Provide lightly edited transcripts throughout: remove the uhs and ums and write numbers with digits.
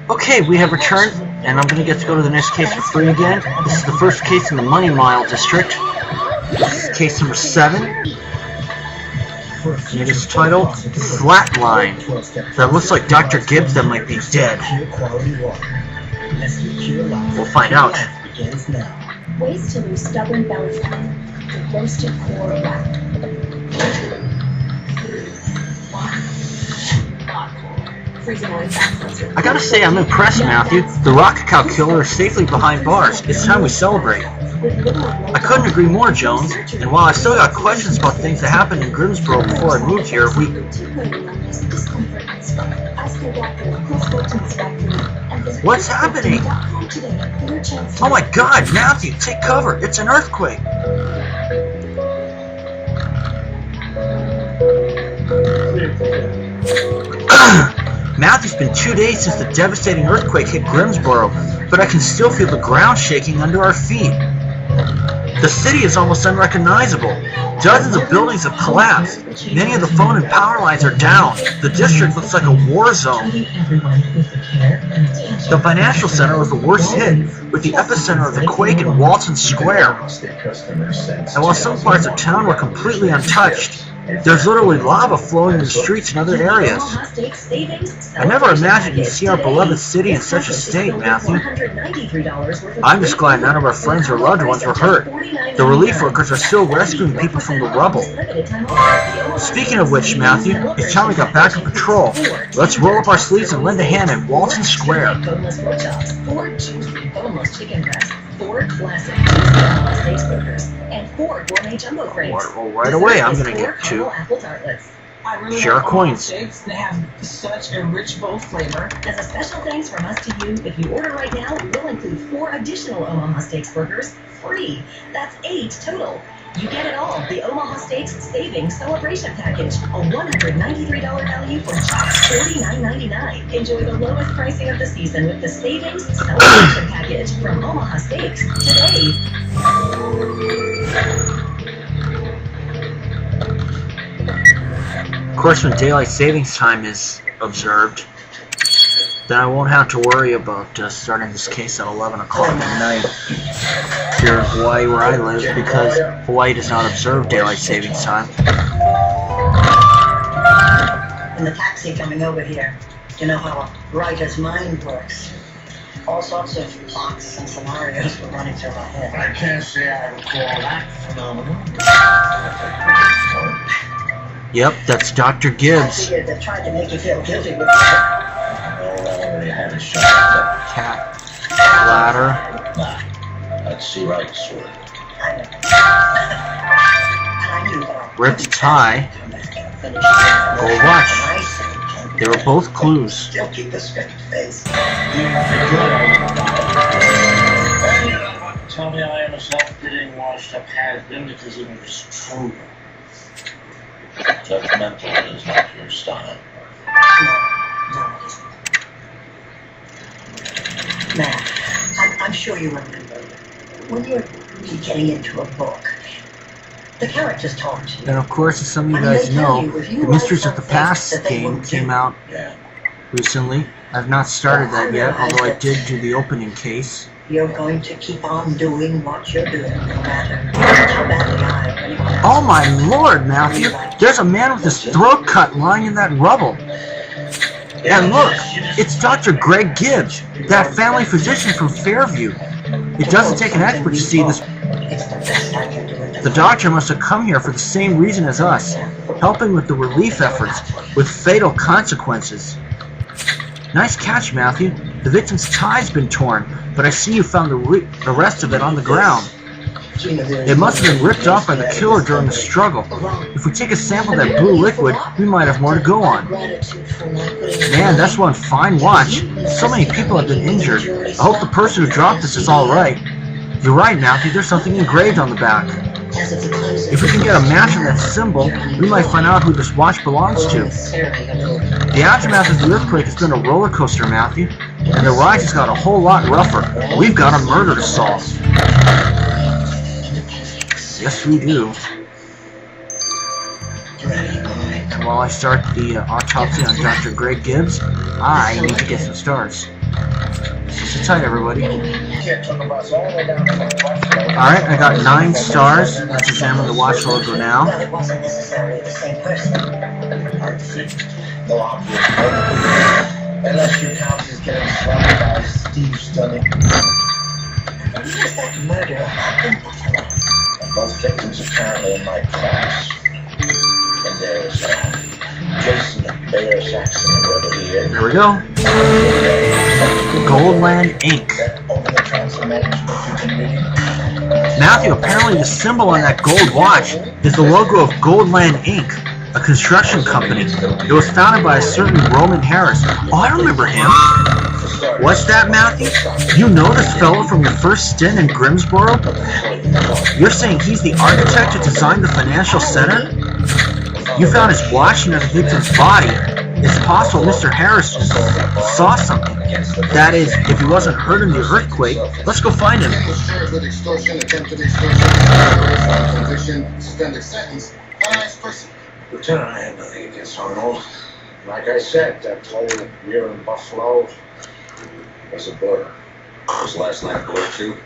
Okay, we have returned, and I'm going to get to go to the next case for free again. This is the first case in the Money Mile District. This is case number 7. And it is titled Flatline. That looks like Dr. Gibbs that might be dead. We'll find out. Ways to lose stubborn belly fat. The roasted core wrap. I gotta say, I'm impressed, Matthew. The rock cow killer is safely behind bars. It's time we celebrate. I couldn't agree more, Jones. And while I still got questions about things that happened in Grimsboro before I moved here, What's happening? Oh my God, Matthew, take cover. It's an earthquake. Matthew, it's been 2 days since the devastating earthquake hit Grimsboro, but I can still feel the ground shaking under our feet. The city is almost unrecognizable. Dozens of buildings have collapsed. Many of the phone and power lines are down. The district looks like a war zone. The financial center was the worst hit, with the epicenter of the quake in Walton Square. And while some parts of town were completely untouched, there's literally lava flowing in the streets in other areas. I never imagined you'd see our beloved city in such a state, Matthew. I'm just glad none of our friends or loved ones were hurt. The relief workers are still rescuing people from the rubble. Speaking of which, Matthew, it's time we got back on patrol. Let's roll up our sleeves and lend a hand at Walton Square. 4 classic steak burgers, and 4 gourmet jumbo frames. Well, right away, I'm going to get 2. Share our coins. They have such a rich, bold flavor. As a special thanks from us to you, if you order right now, we'll include 4 additional Omaha Steaks burgers free. That's 8 total. You get it all. The Omaha Steaks Savings Celebration Package, a $193 value for just $49.99. Enjoy the lowest pricing of the season with the Savings Celebration Package from Omaha Steaks today. Of course, when daylight savings time is observed, then I won't have to worry about starting this case at 11 o'clock at night here in Hawaii where I live, because Hawaii does not observe daylight savings time. In the taxi coming over here, you know how a writer's mind works. All sorts of plots and scenarios were running through my head. I can't say I recall that phenomenon. Yep, that's Dr. Gibbs. I figured they tried to make you feel guilty with They had a shot at Cat. Ladder. Nah, that's the right sword. Ripped tie. Gold watch. They were both clues. Still keep a straight face. Tell me I am a self-pitying, washed-up has-been because it was true. Judgmental is not your style. No, it isn't. Now, I'm sure you remember, when you're really getting into a book, the characters talk to you. And of course, as some of you guys know, the Mysteries of the Past game came out recently. I've not started that yet, although I did do the opening case. You're going to keep on doing what you're doing, no matter how badly I... Oh my lord, Matthew! There's a man with his throat cut lying in that rubble. And look, it's Dr. Greg Gibbs, that family physician from Fairview. It doesn't take an expert to see this. The doctor must have come here for the same reason as us, helping with the relief efforts, with fatal consequences. Nice catch, Matthew. The victim's tie's been torn, but I see you found the rest of it on the ground. It must have been ripped off by the killer during the struggle. If we take a sample of that blue liquid, we might have more to go on. Man, that's one fine watch. So many people have been injured. I hope the person who dropped this is alright. You're right, Matthew, there's something engraved on the back. If we can get a match on that symbol, we might find out who this watch belongs to. The aftermath of the earthquake has been a roller coaster, Matthew, and the ride has got a whole lot rougher. We've got a murder to solve. Yes, we do. Ready, boy. Come while I start the autopsy on Dr. Greg Gibbs, I need to get some stars. Sit tight, everybody. Alright, I got 9 stars. Let's examine the watch logo now. Well, it wasn't necessarily the same person. No obvious motive. Unless your house is getting slammed by Steve Stunning. When was that murder in Buffalo? Both victims apparently in my class. And there's Jason Bayer Saxon, whoever he is. There we go. Goldland Inc. That over the transfer management you can read. Matthew, apparently the symbol on that gold watch is the logo of Goldland Inc., a construction company. It was founded by a certain Roman Harris. Oh, I remember him. What's that, Matthew? You know this fellow from your first stint in Grimsboro? You're saying he's the architect who designed the financial center? You found his watch near the victim's body. It's possible Mr. Harris saw something. That is, if he wasn't hurt in the earthquake. Let's go find him. Charged with extortion, attempted extortion, conviction, suspended sentence. Nice person. Lieutenant, I have nothing against Arnold. Like I said, that toll here in Buffalo was a blur. Was last night a blur too?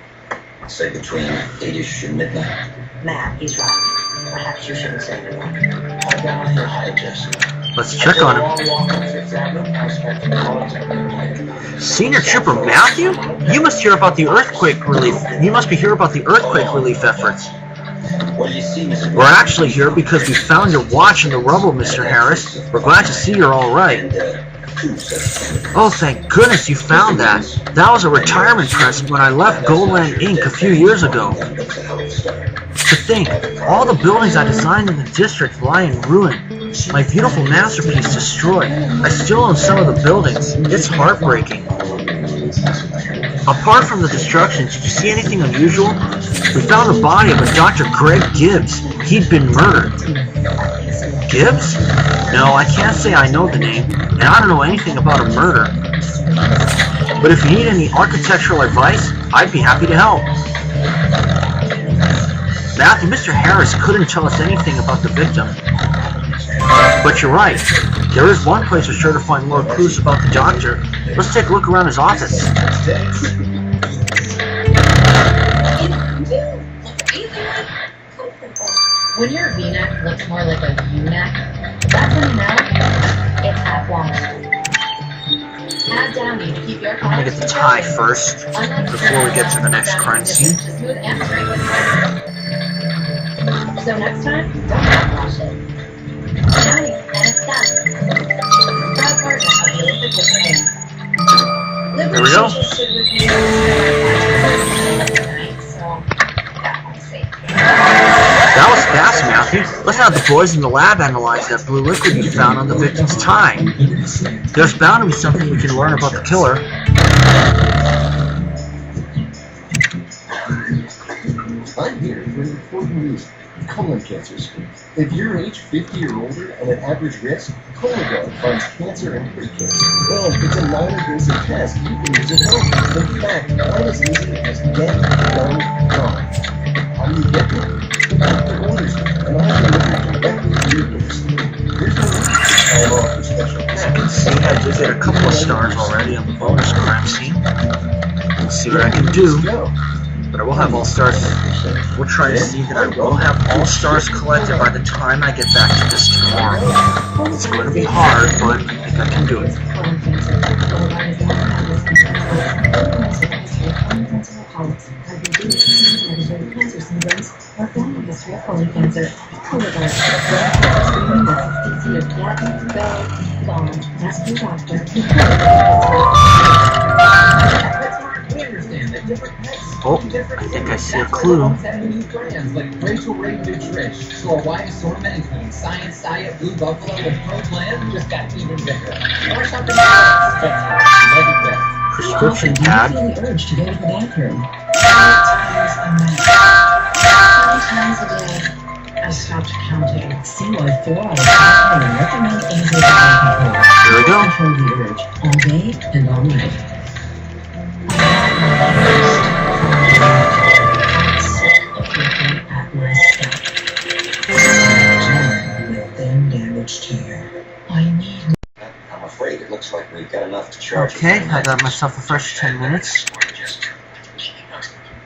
Say between 8ish and midnight. Matt, he's right. Perhaps you shouldn't say anything. I've got on your high, Jesse. Let's check on him. Senior Trooper Matthew? You must hear about the earthquake relief. You must be here about the earthquake relief efforts. What do you see, Mr. We're actually here because we found your watch in the rubble, Mr. Harris. We're glad to see you're all right. Oh, thank goodness you found that. That was a retirement present when I left Goldland Inc. a few years ago. To think, all the buildings I designed in the district lie in ruin. My beautiful masterpiece destroyed. I still own some of the buildings. It's heartbreaking. Apart from the destruction, did you see anything unusual? We found the body of a Dr. Greg Gibbs. He'd been murdered. Gibbs? No, I can't say I know the name, and I don't know anything about a murder. But if you need any architectural advice, I'd be happy to help. Matthew, Mr. Harris couldn't tell us anything about the victim. But you're right. There is one place we're sure to find more clues about the doctor. Let's take a look around his office. When your V-neck looks more like a U-neck, that's when you know it's at Walmart. Add Downy to keep your I'm gonna get the tie first, before we get to the next crime scene. Smooth and straight with pressure. So next time, don't backwash it. Downy, and it's done. Proud partner of the Olympic Winter Games. There we go. That was fast, Matthew. Let's have the boys in the lab analyze that blue liquid you found on the victim's tie. There's bound to be something we can learn about the killer. I'm here for an important reason. Colon cancer screen. If you're age 50 or older and at average risk, Cologuard finds cancer and pre-cancer. And it's a non-invasive test you can use at home. In fact, quite as easy as get.com. How do you get there? The doctor orders it, and I can deliver directly to your doorstep. There's no need to time off for special As you can see, I did get a couple of stars already on the bonus crime scene. Let's see what I can do. Let's go. But I will have all stars. We'll try to see that I will have all stars collected by the time I get back to this tomorrow. It's going to be hard, but I think I can do it. Oh, I think I see a clue. Like Rachel Ray Nutrish. So a wide assortment including Science Diet, Blue Buffalo, and Pro Plan just got even bigger. Or something else. Prescription pad. The urge to go to the bathroom. 5 times a day. I stopped counting. See why 4 out of 5 women recommend anxiety control. Here we go. Control the urge all day and all night. With damage to your Looks like we've got enough to charge. Okay, I got myself a fresh 10 minutes.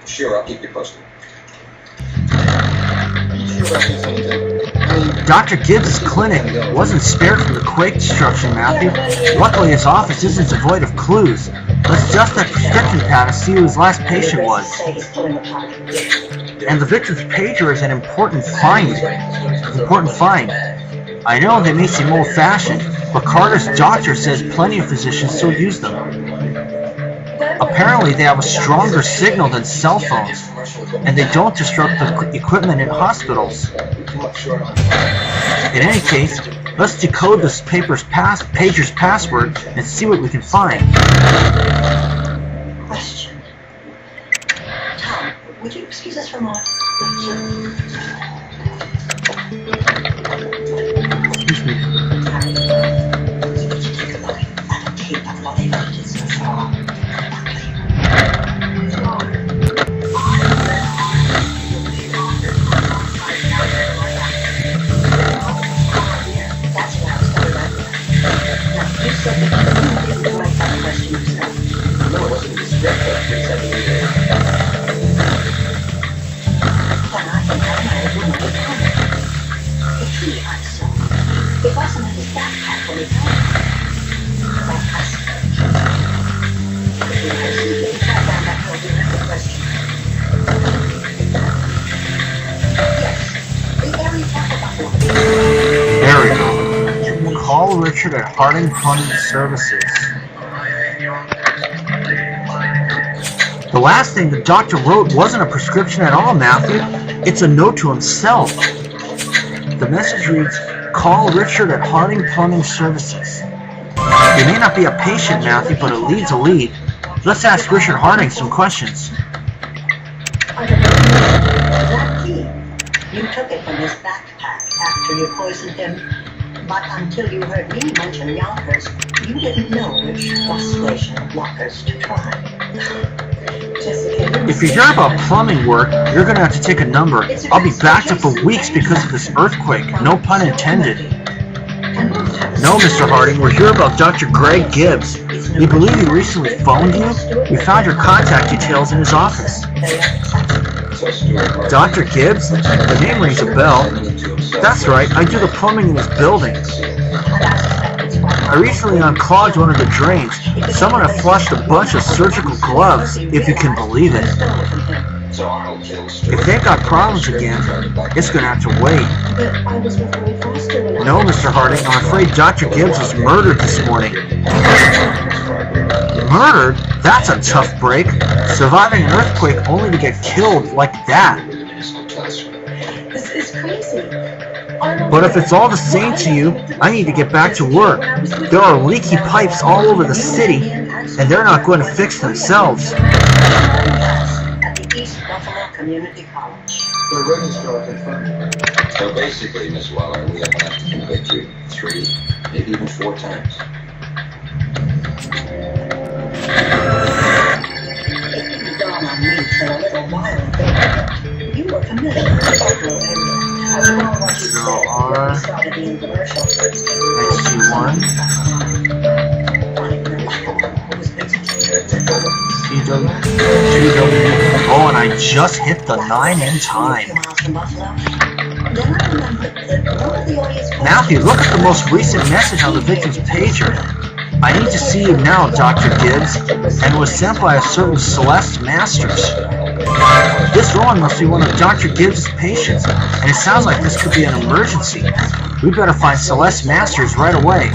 Sure, I'll keep you posted. Dr. Gibbs' clinic wasn't spared from the quake destruction, Matthew. Luckily, his office isn't devoid of clues. Let's adjust that prescription pad to see who his last patient was. And the victim's pager is an important find. I know they may seem old-fashioned, but Carter's doctor says plenty of physicians still use them. Apparently, they have a stronger signal than cell phones, and they don't disrupt the equipment in hospitals. In any case, let's decode this pager's password and see what we can find. Question. Tom, would you excuse us for a moment? Excuse me. Would you take a look at the tape of what they've edited so far? That's what I was talking about. Now, you said that you didn't write that question yourself. No, it wasn't in the script, but it's at the Then I think that man wouldn't be coming. If he had so, it wasn't in his backpack when he found it. That has to be. If he had secretly tracked down that whole directed question. Yes, the area talk about one. There we go. Call Richard at Harding Plumbing Services. The last thing the doctor wrote wasn't a prescription at all, Matthew. It's a note to himself. The message reads, call Richard at Harding Plumbing Services. He may not be a patient, Matthew, but a lead's a lead. Let's ask Richard Harding some questions. That key, you took it from his backpack after you poisoned him, but until you heard me mention Yonkers, you didn't know which bus station of lockers to try. If you hear about plumbing work, you're going to have to take a number. I'll be backed up for weeks because of this earthquake. No pun intended. No, Mr. Harding, we're here about Dr. Greg Gibbs. We believe he recently phoned you. We found your contact details in his office. Dr. Gibbs? The name rings a bell. That's right, I do the plumbing in his building. I recently unclogged one of the drains. Someone had flushed a bunch of surgical gloves, if you can believe it. If they've got problems again, it's going to have to wait. No, Mr. Harding, I'm afraid Dr. Gibbs was murdered this morning. Murdered? That's a tough break. Surviving an earthquake only to get killed like that. This is crazy. But if it's all the same to you, I need to get back to work. There are leaky pipes all over the city, and they're not going to fix themselves. At the East Buffalo Community College. The registrar confirmed. So basically, Miss Waller, we have enough to convict you 3, maybe even 4 times. It didn't dawn on me till a little while ago. You were familiar with the Buffalo area. I recall what you said when we started the infomercial. XG1. Oh, and I just hit the 9 in time. Matthew, look at the most recent message on the victim's pager. I need to see you now, Dr. Gibbs, and it was sent by a certain Celeste Masters. This woman must be one of Dr. Gibbs' patients, and it sounds like this could be an emergency. We better find Celeste Masters right away.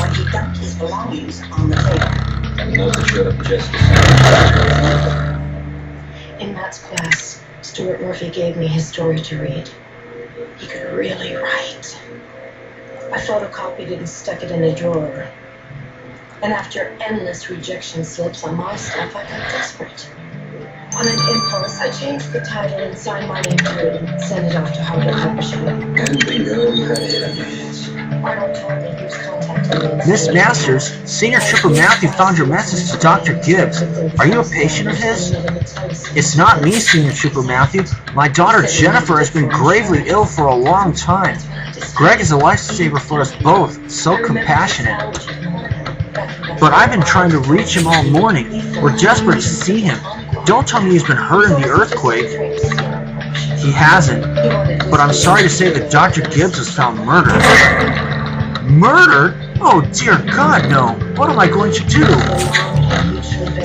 In Matt's class, Stuart Murphy gave me his story to read. He could really write. I photocopied it and stuck it in a drawer. And after endless rejection slips on my stuff, I got desperate. On an impulse, I changed the title and signed my name to it and sent it off to Harvard Publishing. And bingo, you had a hit on your hands. Arnold told me he was contacting me. Miss Masters, Senior Trooper Matthew found your message to Dr. Gibbs. Are you a patient of his? It's not me, Senior Trooper Matthew. My daughter Jennifer has been gravely ill for a long time. Greg is a lifesaver for us both, so compassionate. But I've been trying to reach him all morning. We're desperate to see him. Don't tell me he's been hurt in the earthquake. He hasn't. But I'm sorry to say that Dr. Gibbs was found murdered. Murdered? Oh dear God, no. What am I going to do?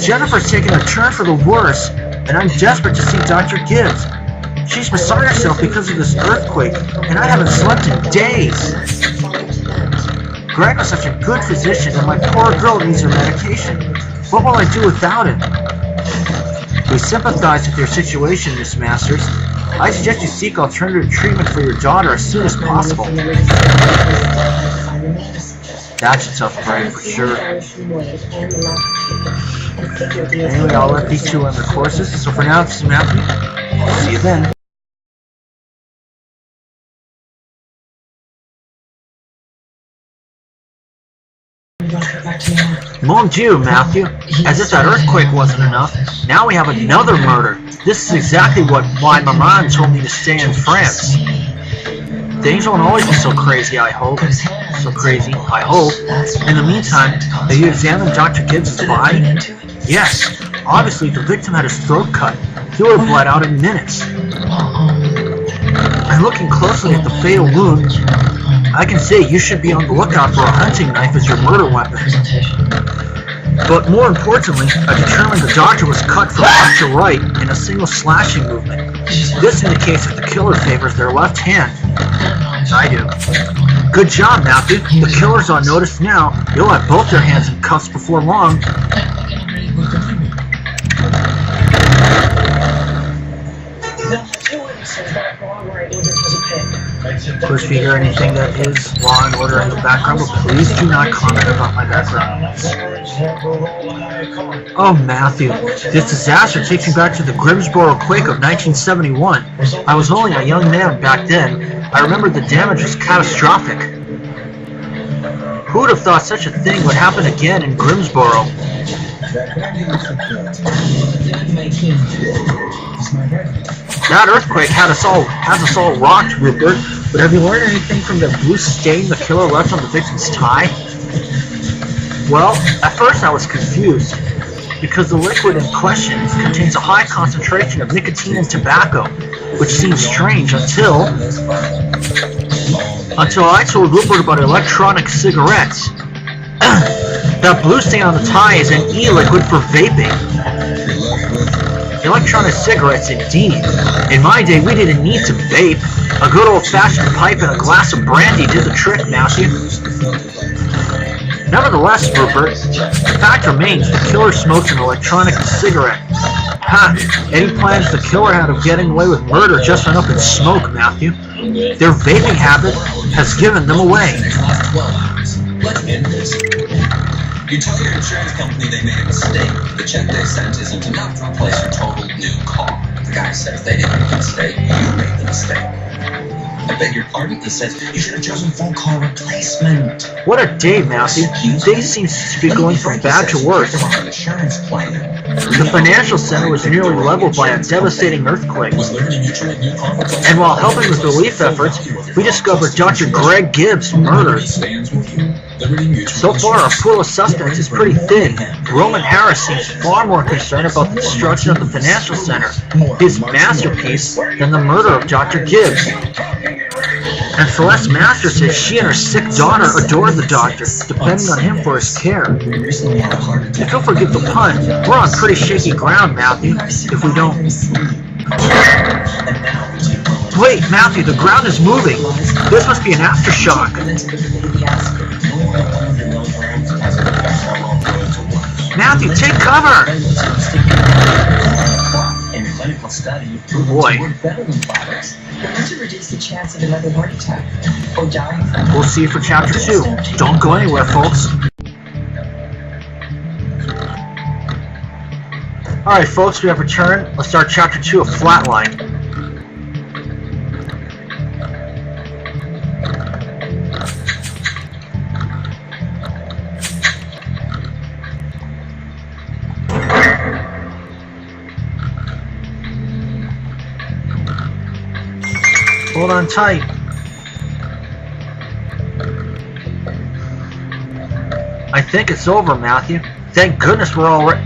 Jennifer's taken a turn for the worse, and I'm desperate to see Dr. Gibbs. She's beside herself because of this earthquake, and I haven't slept in days. Greg was such a good physician, and my poor girl needs her medication. What will I do without him? We sympathize with your situation, Miss Masters. I suggest you seek alternative treatment for your daughter as soon as possible. That's a tough break for sure. Anyway, I'll let these two learn their courses. So for now, this is Matthew. See you then. Mon Dieu, Matthew. As if that earthquake wasn't enough, now we have another murder. This is exactly why Maman told me to stay in France. Things won't always be so crazy, I hope. So crazy, I hope. In the meantime, have you examined Dr. Gibbs' body? Yes. Obviously, the victim had his throat cut. He would have bled out in minutes. And looking closely at the fatal wound, I can say you should be on the lookout for a hunting knife as your murder weapon. But more importantly, I determined the doctor was cut from left to right in a single slashing movement. This indicates that the killer favors their left hand. I do. Good job, Matthew. The killer's on notice now. You'll have both their hands in cuffs before long. Of course, if you hear anything that is Law and Order in the background, but please do not comment about my background. Oh, Matthew, this disaster takes me back to the Grimsboro quake of 1971. I was only a young man back then. I remember the damage was catastrophic. Who would have thought such a thing would happen again in Grimsboro? That earthquake has us all rocked, Rupert. But have you learned anything from the blue stain the killer left on the victim's tie? Well, at first I was confused, because the liquid in question contains a high concentration of nicotine and tobacco, which seemed strange until I told Rupert about electronic cigarettes. That blue stain on the tie is an e-liquid for vaping. Electronic cigarettes, indeed. In my day, we didn't need to vape. A good old-fashioned pipe and a glass of brandy did the trick, Matthew. Nevertheless, Rupert, the fact remains the killer smoked an electronic cigarette. Ha! Any plans the killer had of getting away with murder just went up in smoke, Matthew. Their vaping habit has given them away. Let's end this. You tell your insurance company they made a mistake. The check they sent isn't enough to replace your total new car. The guy says they didn't make a mistake. You made the mistake. I beg your pardon? He says you should have chosen full car replacement. What a day, Matthew. Things seem to be going from bad to worse. The financial center was nearly leveled by a devastating earthquake. And while helping with relief efforts, we discovered Dr. Greg Gibbs murdered. So far, our pool of suspects is pretty thin. Roman Harris seems far more concerned about the destruction of the financial center, his masterpiece, than the murder of Dr. Gibbs. And Celeste Masters says she and her sick daughter adore the doctor, depending on him for his care. If you'll forgive the pun, we're on pretty shaky ground, Matthew, if we don't... Wait, Matthew, the ground is moving. This must be an aftershock. Matthew, take cover! In clinical study, Boy. better than products. To reduce the chance of another heart attack or dying. We'll see you for Chapter 2. Don't go anywhere, folks. Alright, folks, we have returned. Let's start Chapter 2 of Flatline. Hold on tight. I think it's over, Matthew. Thank goodness we're all right.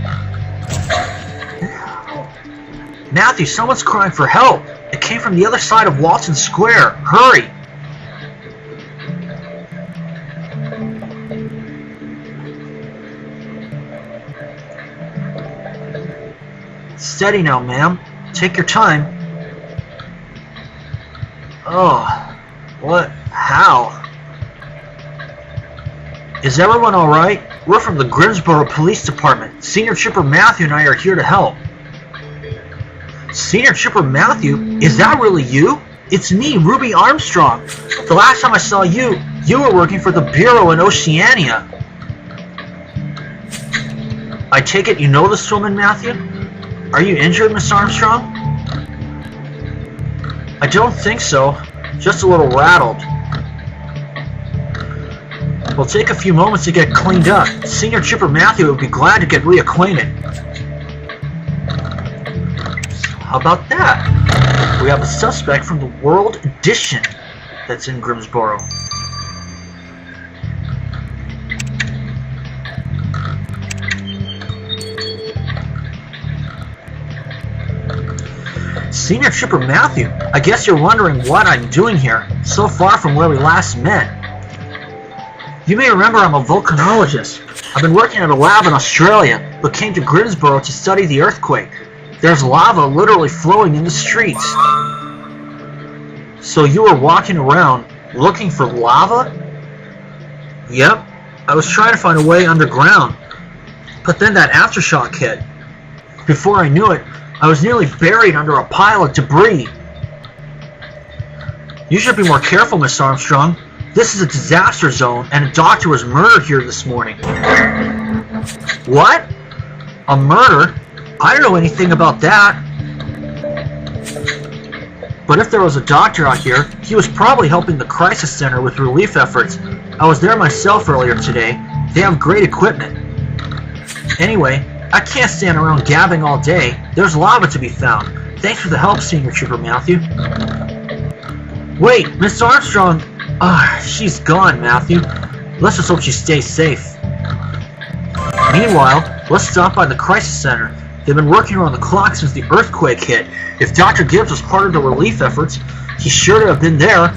Matthew, someone's crying for help. It came from the other side of Walton Square. Hurry! Steady now, ma'am. Take your time. Oh, what? How? Is everyone alright? We're from the Greensboro Police Department. Senior Trooper Matthew and I are here to help. Senior Trooper Matthew? Is that really you? It's me, Ruby Armstrong. The last time I saw you, you were working for the Bureau in Oceania. I take it you know this woman, Matthew? Are you injured, Miss Armstrong? I don't think so. Just a little rattled. We'll take a few moments to get cleaned up. Senior Trooper Matthew would be glad to get reacquainted. How about that? We have a suspect from the World Edition that's in Greensboro. Senior Trooper Matthew, I guess you're wondering what I'm doing here, so far from where we last met. You may remember I'm a volcanologist. I've been working at a lab in Australia, but came to Greensboro to study the earthquake. There's lava literally flowing in the streets. So you were walking around looking for lava? Yep, I was trying to find a way underground, but then that aftershock hit. Before I knew it, I was nearly buried under a pile of debris. You should be more careful, Miss Armstrong. This is a disaster zone, and a doctor was murdered here this morning. What? A murder? I don't know anything about that. But if there was a doctor out here, he was probably helping the crisis center with relief efforts. I was there myself earlier today. They have great equipment. Anyway, I can't stand around gabbing all day. There's lava to be found. Thanks for the help, Senior Trooper Matthew. Wait, Miss Armstrong. She's gone, Matthew. Let's just hope she stays safe. Meanwhile, let's stop by the crisis center. They've been working around the clock since the earthquake hit. If Dr. Gibbs was part of the relief efforts, he's sure to have been there.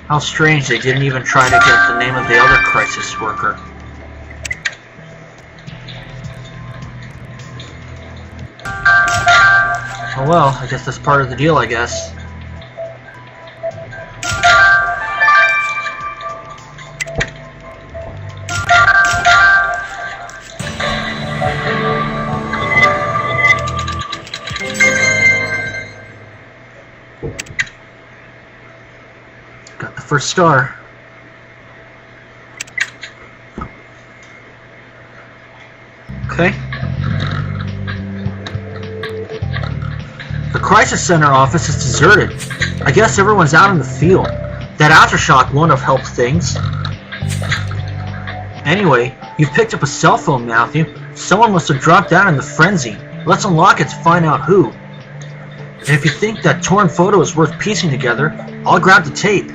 How strange they didn't even try to get the name of the other crisis worker. Oh well, I guess that's part of the deal, I guess. Got the first star. Okay. The crisis center office is deserted. I guess everyone's out in the field. That aftershock won't have helped things. Anyway, you've picked up a cell phone, Matthew. Someone must have dropped down in the frenzy. Let's unlock it to find out who. And if you think that torn photo is worth piecing together, I'll grab the tape.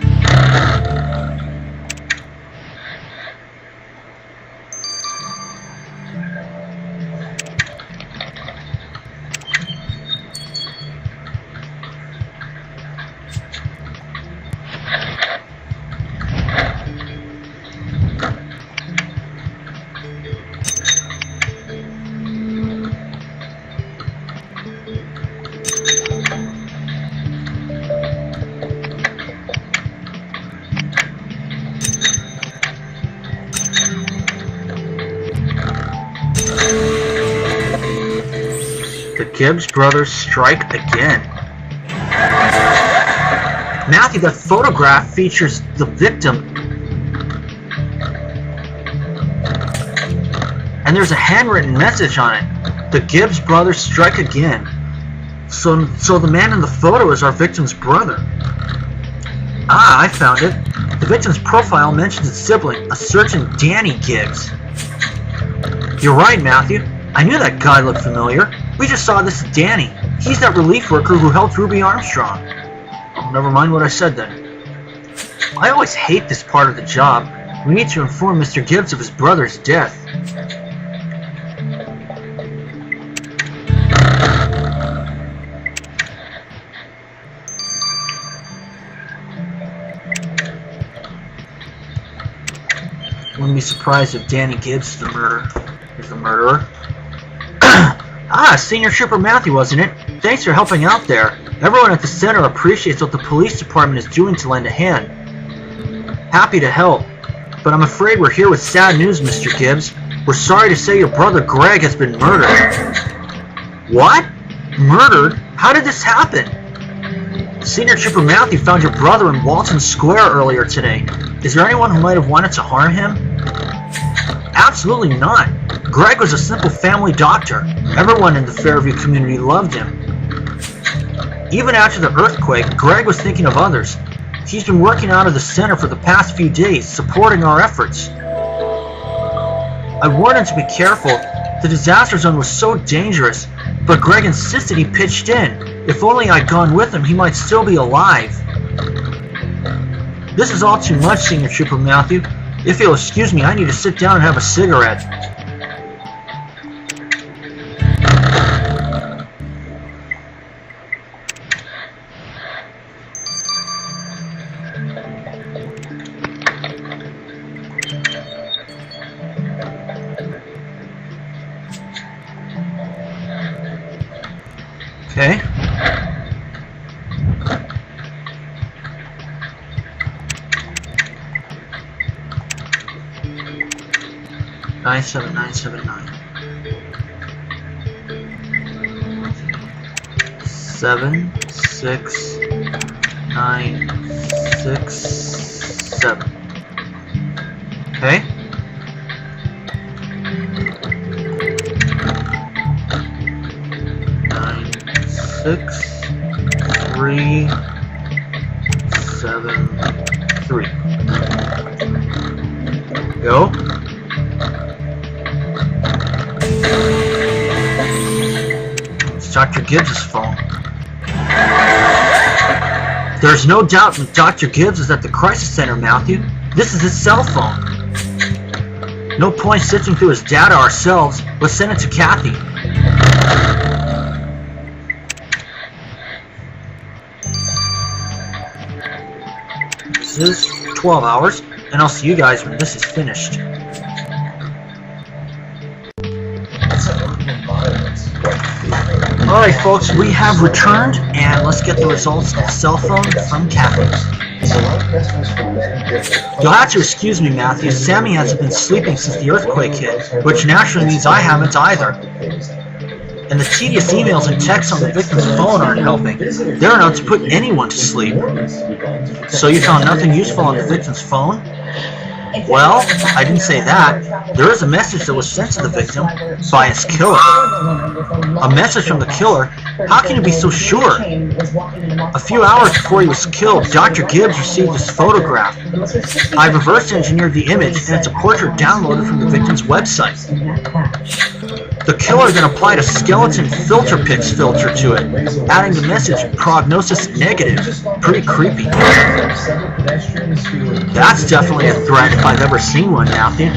Gibbs brothers strike again. Matthew, that photograph features the victim. And there's a handwritten message on it. The Gibbs brothers strike again. So the man in the photo is our victim's brother. Ah, I found it. The victim's profile mentions its sibling, a certain Danny Gibbs. You're right, Matthew. I knew that guy looked familiar. We just saw this Danny. He's that relief worker who helped Ruby Armstrong. Oh, never mind what I said then. I always hate this part of the job. We need to inform Mr. Gibbs of his brother's death. Wouldn't be surprised if Danny Gibbs is the murderer. Ah, Senior Trooper Matthew, wasn't it? Thanks for helping out there. Everyone at the center appreciates what the police department is doing to lend a hand. Happy to help, but I'm afraid we're here with sad news, Mr. Gibbs. We're sorry to say your brother Greg has been murdered. What? Murdered? How did this happen? Senior Trooper Matthew found your brother in Walton Square earlier today. Is there anyone who might have wanted to harm him? Absolutely not. Greg was a simple family doctor. Everyone in the Fairview community loved him. Even after the earthquake, Greg was thinking of others. He's been working out of the center for the past few days, supporting our efforts. I warned him to be careful. The disaster zone was so dangerous, but Greg insisted he pitched in. If only I'd gone with him, he might still be alive. This is all too much, Senior Trooper Matthew. If you'll excuse me, I need to sit down and have a cigarette. Okay. Nine 7979 769667. Okay. Nine 6 3 7 3. Go. It's Dr. Gibbs' phone. There's no doubt that Dr. Gibbs is at the crisis center, Matthew. This is his cell phone. No point sifting through his data ourselves. Let's send it to Kathy. This is 12 hours, and I'll see you guys when this is finished. Alright folks, we have returned, and let's get the results of the cell phone from Kathy. You'll have to excuse me, Matthew. Sammy hasn't been sleeping since the earthquake hit, which naturally means I haven't either. And the tedious emails and texts on the victim's phone aren't helping. They're enough to put anyone to sleep. So you found nothing useful on the victim's phone? Well, I didn't say that. There is a message that was sent to the victim by his killer. A message from the killer? How can you be so sure? A few hours before he was killed, Dr. Gibbs received this photograph. I reverse engineered the image, and it's a portrait downloaded from the victim's website. The killer then applied a skeleton filter pics filter to it, adding the message prognosis negative. Pretty creepy. That's definitely a threat if I've ever seen one, Matthew.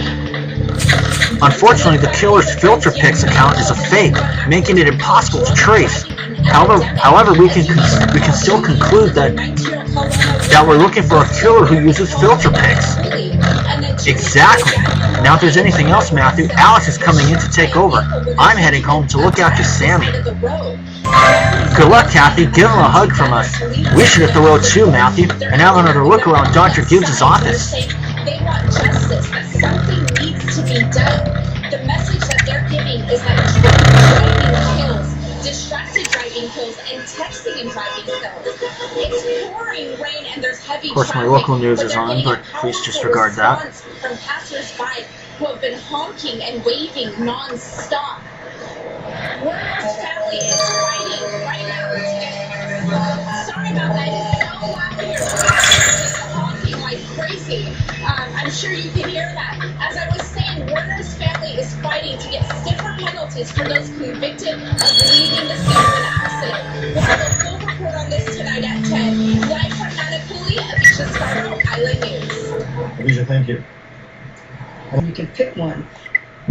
Unfortunately, the killer's filter pics account is a fake, making it impossible to trace. However, we can still conclude that we're looking for a killer who uses filter pics. Exactly. Now, if there's anything else, Matthew, Alex is coming in to take over. I'm heading home to look after Sammy. Good luck, Kathy. Give him a hug from us. We should hit the road too, Matthew, and have another look around Dr. Gibbs' office. They want justice, but something needs to be done. The message that they're giving is that driving kills. Distraction driving pills and texting and driving pills. It's pouring rain and there's heavy Of course, my traffic, local news but is they're on, getting but a please powerful disregard that. response from passersby who have been honking and waving non-stop. Werner's family is fighting right now to get... Sorry about that, it's so loud here. Just honking like crazy. I'm sure you can hear that. As I was saying, Werner's family is fighting to get stiffer penalties for those convicted of leaving the scene of an accident. We'll have a full report on this tonight at 10. Live from Manakuli, Avisha Sparrow, Island News. Avisha, thank you. You can pick one.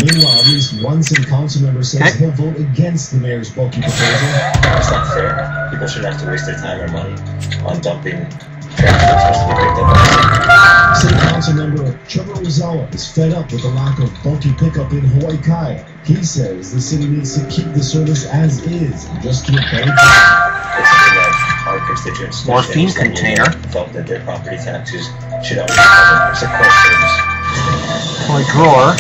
Meanwhile, at least one city council member says he'll vote against the mayor's bulky proposal. It's not fair. People shouldn't have to waste their time or money on dumping trash that's supposed to be picked up. City council member Trevor Ozawa is fed up with the lack of bulky pickup in Hawaii Kai. He says the city needs to keep the service as is and just do it better. It's something that our constituents Morphine container. felt that their property taxes should always cover sequesters. Toy drawer.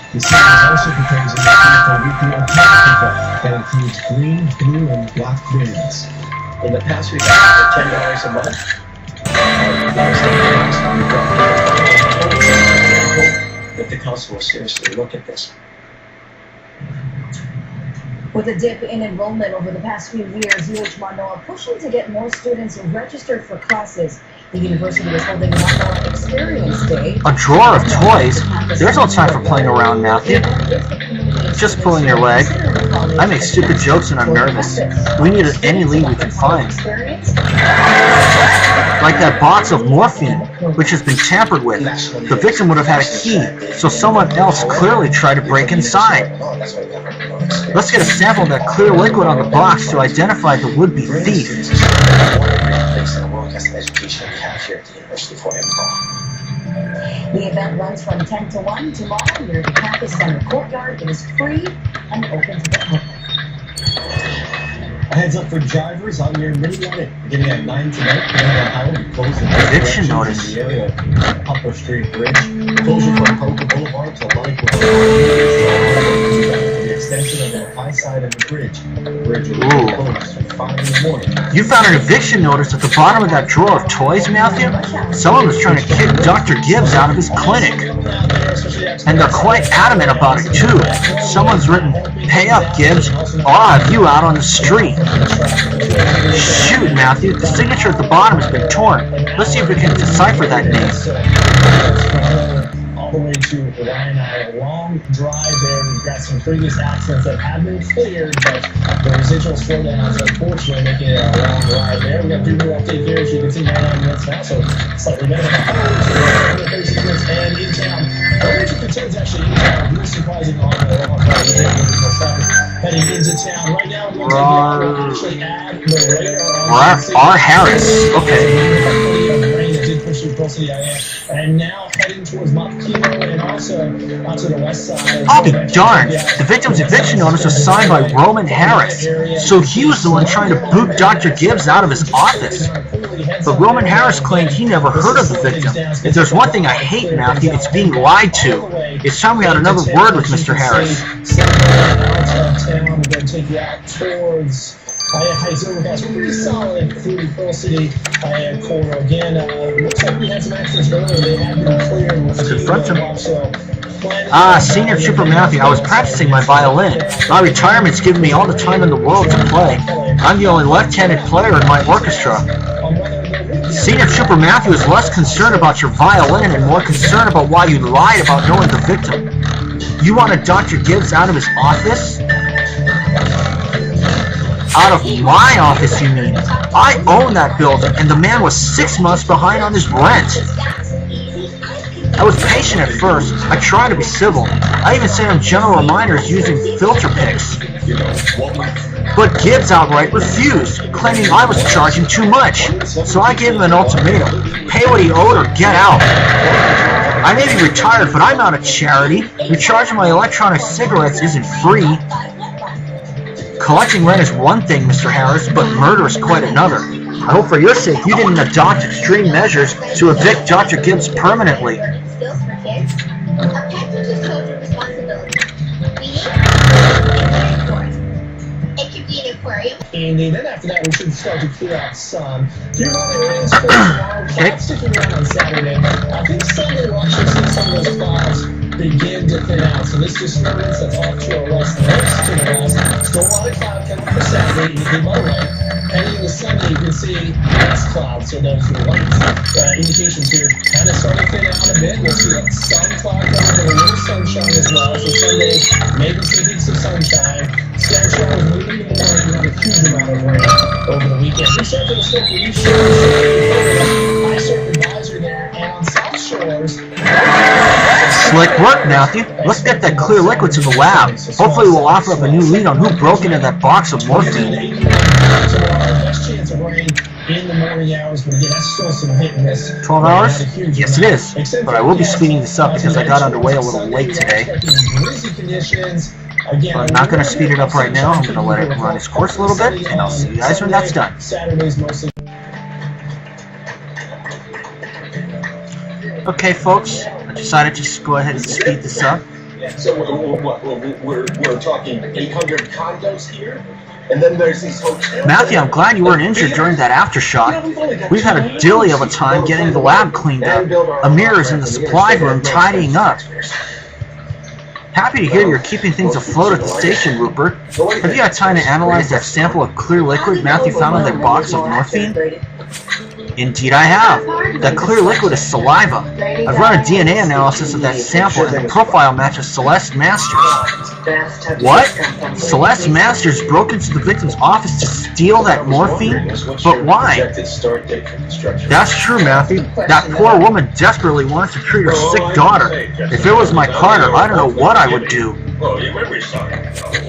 The city is also proposing a fee for weekly apartment pickup that includes green, blue, and black bins. In the past, we got $10 a month. That the council will seriously look at this. With a dip in enrollment over the past few years, UH Manoa pushing to get more students registered for classes. The university is holding Manoa Experience Day. A drawer of toys? There's no time for playing around, Matthew. Just pulling your leg. I make stupid jokes when I'm nervous. We need any lead we can find. Like that box of morphine, which has been tampered with. The victim would have had a key, so someone else clearly tried to break inside. Let's get a sample of that clear liquid on the box to identify the would-be thief. The event runs from 10 to 1 tomorrow near the campus center courtyard. It is free and open to the public. A heads up for drivers out near Minnetonka, beginning at 9 tonight. How we close the eviction notice. In the area of Upper Street Bridge. Closure from Polka Boulevard to Longwood. The extension of the high side of the bridge. The bridge will be closed from 5 in the morning. You found an eviction notice at the bottom of that drawer of toys, Matthew? Someone was trying to kick Dr. Gibbs out of his clinic. And they're quite adamant about it, too. Someone's written, "Pay up, Gibbs. I'll have you out on the street." Shoot, Matthew, the signature at the bottom has been torn. Let's see if we can decipher that name. All the way to Waianae, a long drive there. We've got some previous accidents that have been cleared, but the residual slowdowns, unfortunately, making it a long drive there. We got a new update here, as you can see, 99 minutes now, so slightly better than and in town. The major concerns actually in town. Really surprising on the long drive. Heading into town right now. We'll actually add the radar. R. Harris. Okay. And now heading towards Makino and also onto the west side. I'll be darned. The victim's eviction notice was signed by Roman Harris. So he was the one trying to boot Dr. Gibbs out of his office. But Roman Harris claimed he never heard of the victim. If there's one thing I hate, Matthew, it's being lied to. It's time we had another word with Mr. Harris. We're going to take you out towards Heights Overpass. Pretty solid through Pearl City corridor. Again, looks like we had some accidents earlier. They have been cleared. Senior Trooper Matthew, I was practicing my violin. My retirement's given me all the time in the world to play. I'm the only left-handed player in my orchestra. Senior Trooper Matthew is less concerned about your violin and more concerned about why you lied about knowing the victim. You wanted Dr. Gibbs out of his office? Out of my office, you mean? I own that building, and the man was 6 months behind on his rent. I was patient at first. I tried to be civil. I even sent him gentle reminders using filter pics. But Gibbs outright refused, claiming I was charging too much. So I gave him an ultimatum. Pay what he owed or get out. I may be retired, but I'm out of charity. Recharging my electronic cigarettes isn't free. Collecting rent is one thing, Mr. Harris, but murder is quite another. I hope for your sake you didn't adopt extreme measures to evict Dr. Gibbs permanently. Skills for kids. A package of social responsibility. We need it. It could be Sorry. And then after that, we should start to clear out some. Few morning rains for tomorrow. Clouds sticking around on Saturday. I think Sunday we'll actually see some of those clouds begin to thin out. So this disturbance that's off to our west, next to the west. Still a lot of cloud coming for Saturday. You can by the way. Heading into Sunday, you can see less clouds, so those light indications here kind of starting to thin out a bit. We'll see that sun cloud coming, but a little sunshine as well. So Sunday, maybe some peaks of sunshine. Scattered showers moving in the morning, not a huge amount of rain over the weekend. We start to the slope of these shores. High surf advisory there, and on South Shores. Slick work, Matthew. Let's get that clear liquid to the lab. Hopefully we'll offer up a new lead on who broke into that box of morphine. Best chance of rain in the morning hours, but again, that's still some hit and miss. 12 hours? Yes, it is. But I will be speeding this up because I got underway a little late today. But I'm not going to speed it up right now. I'm going to let it run its course a little bit, and I'll see you guys when that's done. Okay, folks, I decided to just go ahead and speed this up. So we're talking 800 condos here? And then there's these hotels. Matthew, I'm glad you weren't injured during that aftershock. We've had a dilly of a time getting the lab cleaned up. Amir is in the supply room tidying up. Happy to hear you're keeping things afloat at the station, Rupert. Have you had time to analyze that sample of clear liquid Matthew found in that box of morphine? Indeed I have. That clear liquid is saliva. I've run a DNA analysis of that sample and the profile matches Celeste Masters. What? Celeste Masters broke into the victim's office to steal that morphine? But why? That's true, Matthew. That poor woman desperately wanted to treat her sick daughter. If it was my Carter, I don't know what I would do.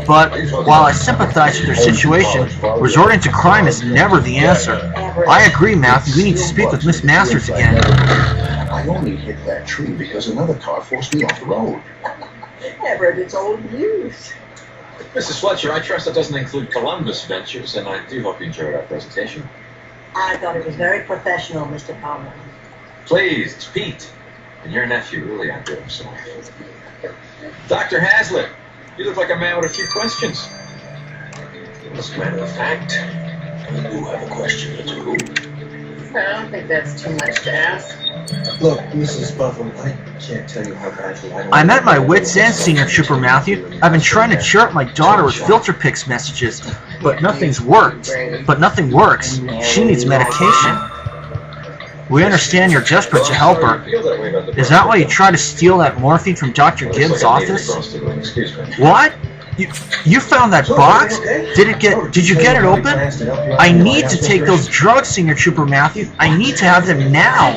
But while I sympathize with their situation, resorting to crime is never the answer. I agree, Matthew. We need to speak with Miss Masters again. I only hit that tree because another car forced me off the road. Everett, it's old news. Mrs. Fletcher, I trust that doesn't include Columbus Ventures, and I do hope you enjoyed our presentation. I thought it was very professional, Mr. Palmer. Please, it's Pete. And your nephew really outdid himself. Dr. Hazlitt, you look like a man with a few questions. As a matter of fact, I do have a question or two. I don't think that's too much to ask. Look, Mrs. Buffalo, I can't tell you how badly I don't... I'm at my wit's end, Senior Trooper Matthew. I've been trying to cheer up my daughter with filter pics messages, but nothing's worked. But nothing works. She needs medication. We understand you're desperate to help her. Is that why you tried to steal that morphine from Dr. Gibbs' office? What? You found that box? Did you get it open? I need to take those drugs, Senior Trooper Matthew. I need to have them now.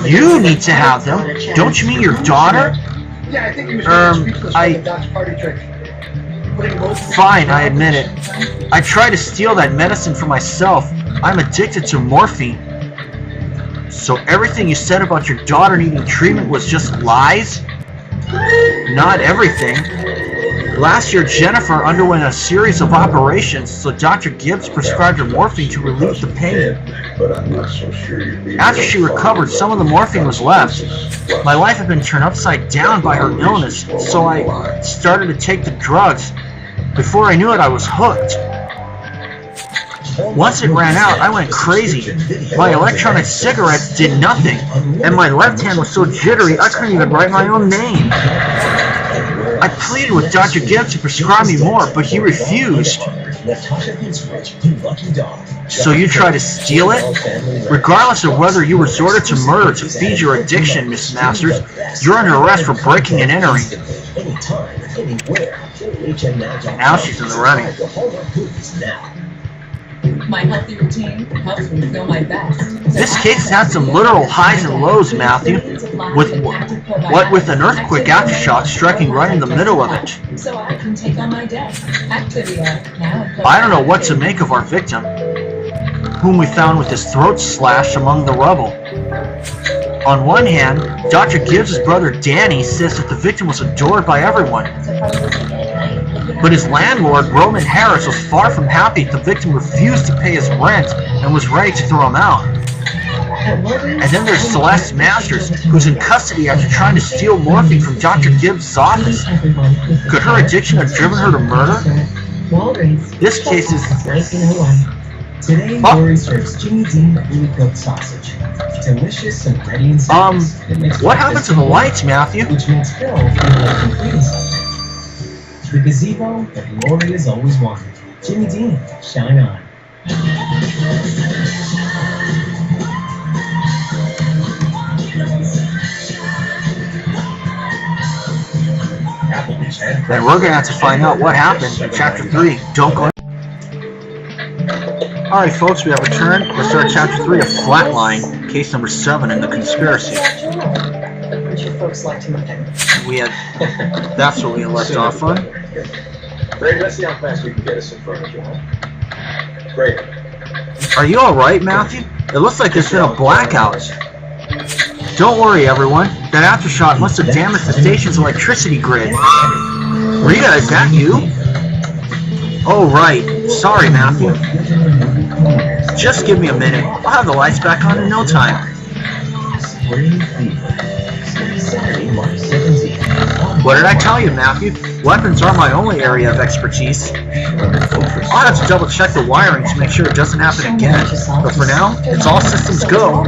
You need to have them? Don't you mean your daughter? Fine, I admit it. I tried to steal that medicine for myself. I'm addicted to morphine. So everything you said about your daughter needing treatment was just lies? Not everything. Last year, Jennifer underwent a series of operations, so Dr. Gibbs prescribed her morphine to relieve the pain. After she recovered, some of the morphine was left. My life had been turned upside down by her illness, so I started to take the drugs. Before I knew it, I was hooked. Once it ran out, I went crazy. My electronic cigarette did nothing, and my left hand was so jittery I couldn't even write my own name. I pleaded with Dr. Gibbs to prescribe me more, but he refused. So you tried to steal it? Regardless of whether you resorted to murder to feed your addiction, Miss Masters, you're under arrest for breaking and entering. Now she's in the running. My healthy routine helps me feel my best. This case has had some literal highs and lows, Matthew. What with an earthquake aftershock striking right in the middle of it. So I can take on my day. I don't know what to make of our victim, whom we found with his throat slashed among the rubble. On one hand, Dr. Gibbs' brother Danny says that the victim was adored by everyone. But his landlord, Roman Harris, was far from happy that the victim refused to pay his rent and was ready to throw him out. And then there's Celeste Masters, who's in custody after trying to steal morphine from Dr. Gibbs' office. Could her addiction have driven her to murder? Walgreens. This case is... 1901. Today, Lori serves Jimmy Dean fully cooked sausage. Delicious and ready in seconds. What happened to the lights, Matthew? Which makes Phil feel like completing something. The gazebo that Lori has always wanted. Jimmy Dean, shine on. And we're gonna have to find out what happened in Chapter 3. Don't go... Alright folks, we have returned. Let's start Chapter 3 of Flatline, case number 7 in the conspiracy. Would your folks like to look at? We had... That's what we left off on. Greg, let's see how fast we can get us some furniture, huh? Great. Are you alright, Matthew? It looks like there's been a blackout. Don't worry, everyone. That aftershock must have damaged the station's electricity grid. Rita, is that you? Oh, right. Sorry, Matthew. Just give me a minute. I'll have the lights back on in no time. What did I tell you, Matthew? Weapons are my only area of expertise. I'll have to double check the wiring to make sure it doesn't happen again. But for now, it's all systems go.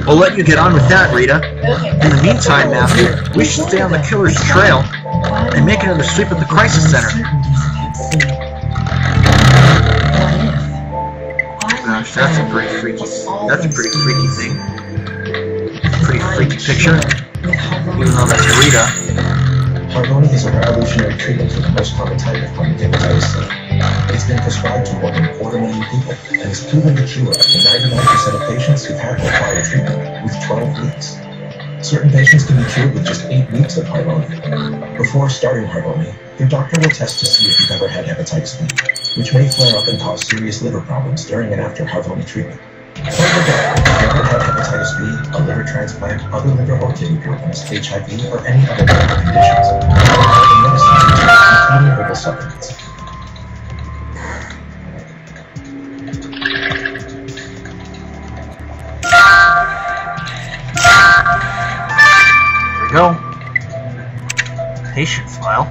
I'll let you get on with that, Rita. In the meantime, Matthew, we should stay on the killer's trail and make another sweep at the crisis center. Gosh, that's a pretty freaky thing. Pretty freaky picture. Even though that's Rita. Harvoni is a revolutionary treatment for the most common type of chronic hepatitis C. It's been prescribed to more than 250,000 people and is proven to cure up to 99% of patients who've had no prior treatment with 12 weeks. Certain patients can be cured with just 8 weeks of Harvoni. Before starting Harvoni, your doctor will test to see if you've ever had hepatitis B, which may flare up and cause serious liver problems during and after Harvoni treatment. Tell your doctor if you ever had hepatitis B, a liver transplant, other liver or kidney problems, HIV, or any other medical conditions. Or medicine, including herbal supplements. There we go. Patient file.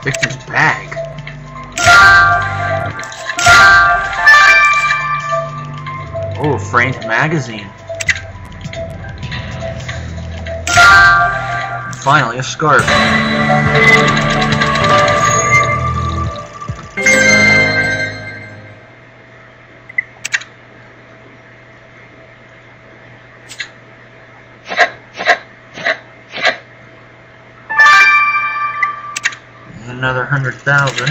Victim's bag. Oh, framed magazine. Finally, a scarf. Another 100,000.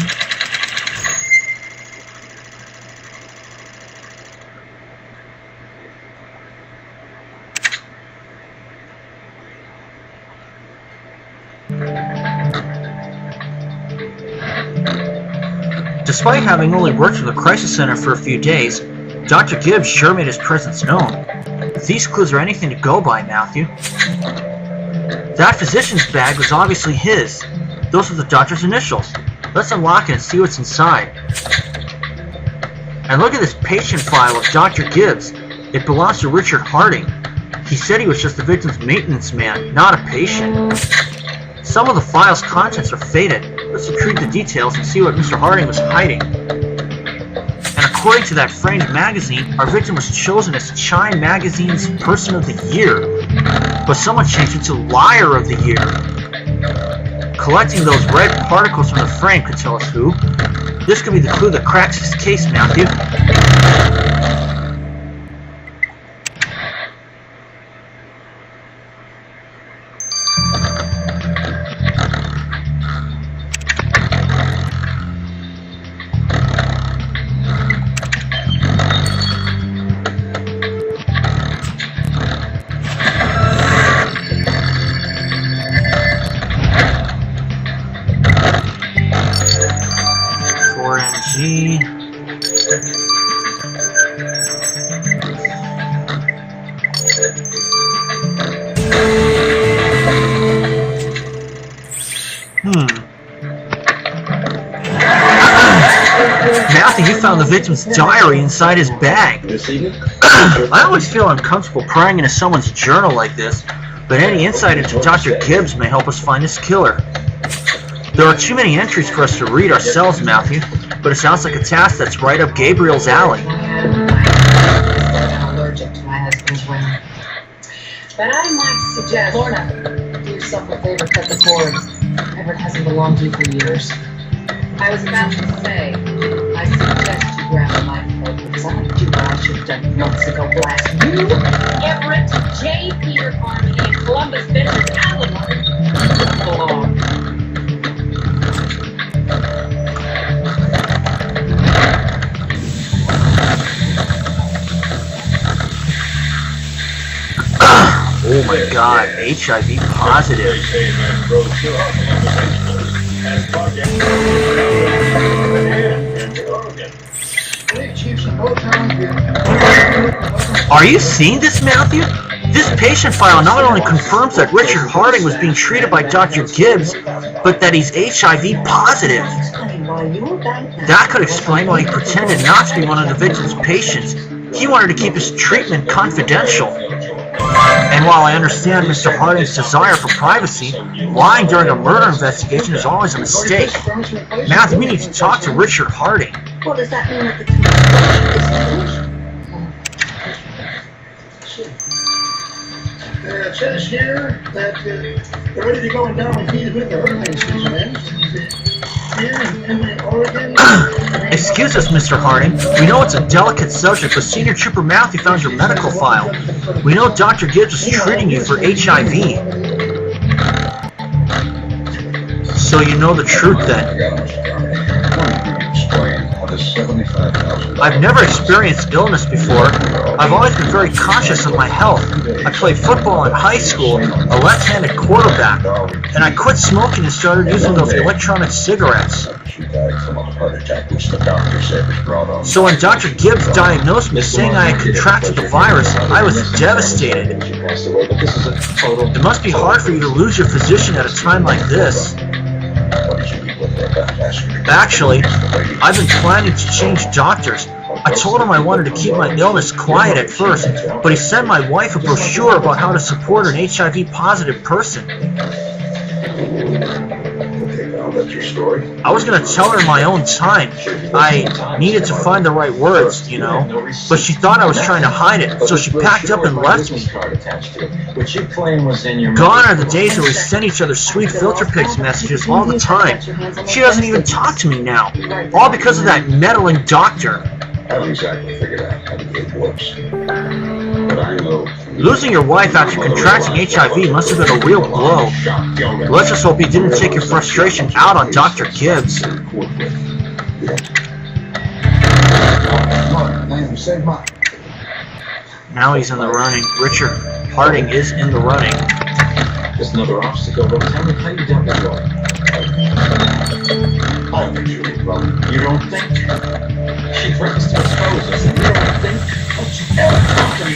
Despite having only worked for the crisis center for a few days, Dr. Gibbs sure made his presence known. If these clues are anything to go by, Matthew. That physician's bag was obviously his. Those are the doctor's initials. Let's unlock it and see what's inside. And look at this patient file of Dr. Gibbs. It belongs to Richard Harding. He said he was just the victim's maintenance man, not a patient. Some of the file's contents are faded. Let's retrieve the details and see what Mr. Harding was hiding. And according to that framed magazine, our victim was chosen as Chime Magazine's Person of the Year. But someone changed it to Liar of the Year. Collecting those red particles from the frame could tell us who. This could be the clue that cracks his case, Matthew. Matthew, you found the victim's diary inside his bag. I always feel uncomfortable prying into someone's journal like this. but any insight into Dr. Gibbs may help us find this killer. There are too many entries for us to read ourselves, Matthew, but it sounds like a task that's right up Gabriel's alley. I'm allergic to my husband's women. But I might suggest, Lorna, do yourself a favor, cut the cord. Everett hasn't belonged to you for years. I was about to say, I suggest you grab a microphone because I don't do what I should have done months ago. Blast you, Everett, J. Peter Harmony, and Columbus Business Alimony belong. Oh my God, HIV positive. Are you seeing this, Matthew? This patient file not only confirms that Richard Harding was being treated by Dr. Gibbs, but that he's HIV positive. That could explain why he pretended not to be one of the victim's patients. He wanted to keep his treatment confidential. And while I understand Mr. Harding's desire for privacy, lying during a murder investigation is always a mistake. Matthew, we need to talk to Richard Harding. Well, does that mean that the It says here that they're ready to go down with heat with the hurricane season ends. Here in Oregon. Excuse us, Mr. Harding. We know it's a delicate subject, but Senior Trooper Matthew found your medical file. We know Dr. Gibbs was treating you for HIV. So you know the truth then. I've never experienced illness before. I've always been very conscious of my health. I played football in high school, a left-handed quarterback, and I quit smoking and started using those electronic cigarettes. So when Dr. Gibbs diagnosed me saying I had contracted the virus, I was devastated. It must be hard for you to lose your physician at a time like this. Actually, I've been planning to change doctors. I told him I wanted to keep my illness quiet at first, but he sent my wife a brochure about how to support an HIV-positive person. I was going to tell her in my own time. I needed to find the right words, you know, but she thought I was trying to hide it, so she packed up and left me. Gone are the days where we sent each other sweet filter pics messages all the time. She doesn't even talk to me now, all because of that meddling doctor. I haven't exactly figured out how the game works, but I know. Losing your wife after contracting HIV must have been a real blow. Let's just hope you didn't take your frustration out on Dr. Gibbs. Now he's in the running. Richard Harding is in the running. Just another obstacle, but tell me how you dealt with it. I don't think you're wrong. You don't think? She threatens to expose us, and you don't think? Don't you ever talk to me?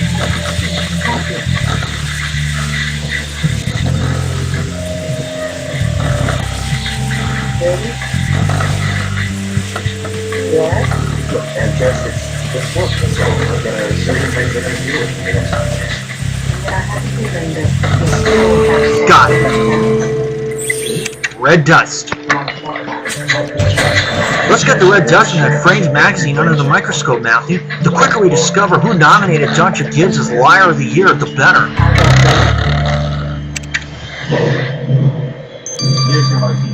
Yes? Look, and Jess, it's work, so we're gonna say things that I do it. I have a feeling that we still have Got it. Red dust. Let's get the red dust in that framed magazine under the microscope, Matthew. The quicker we discover who nominated Dr. Gibbs as Liar of the Year, the better. Here's your martini.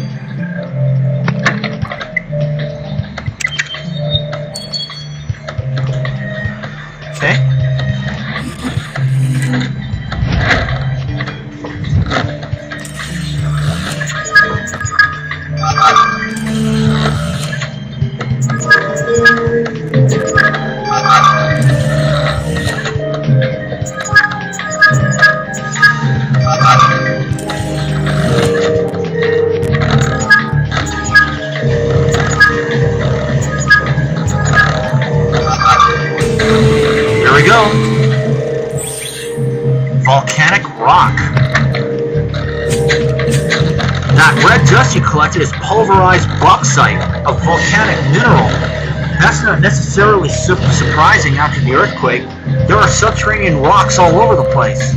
Okay. Here we go. Volcanic rock. That red dust you collected is pulverized bauxite, a volcanic mineral. That's not necessarily surprising after the earthquake. There are subterranean rocks all over the place.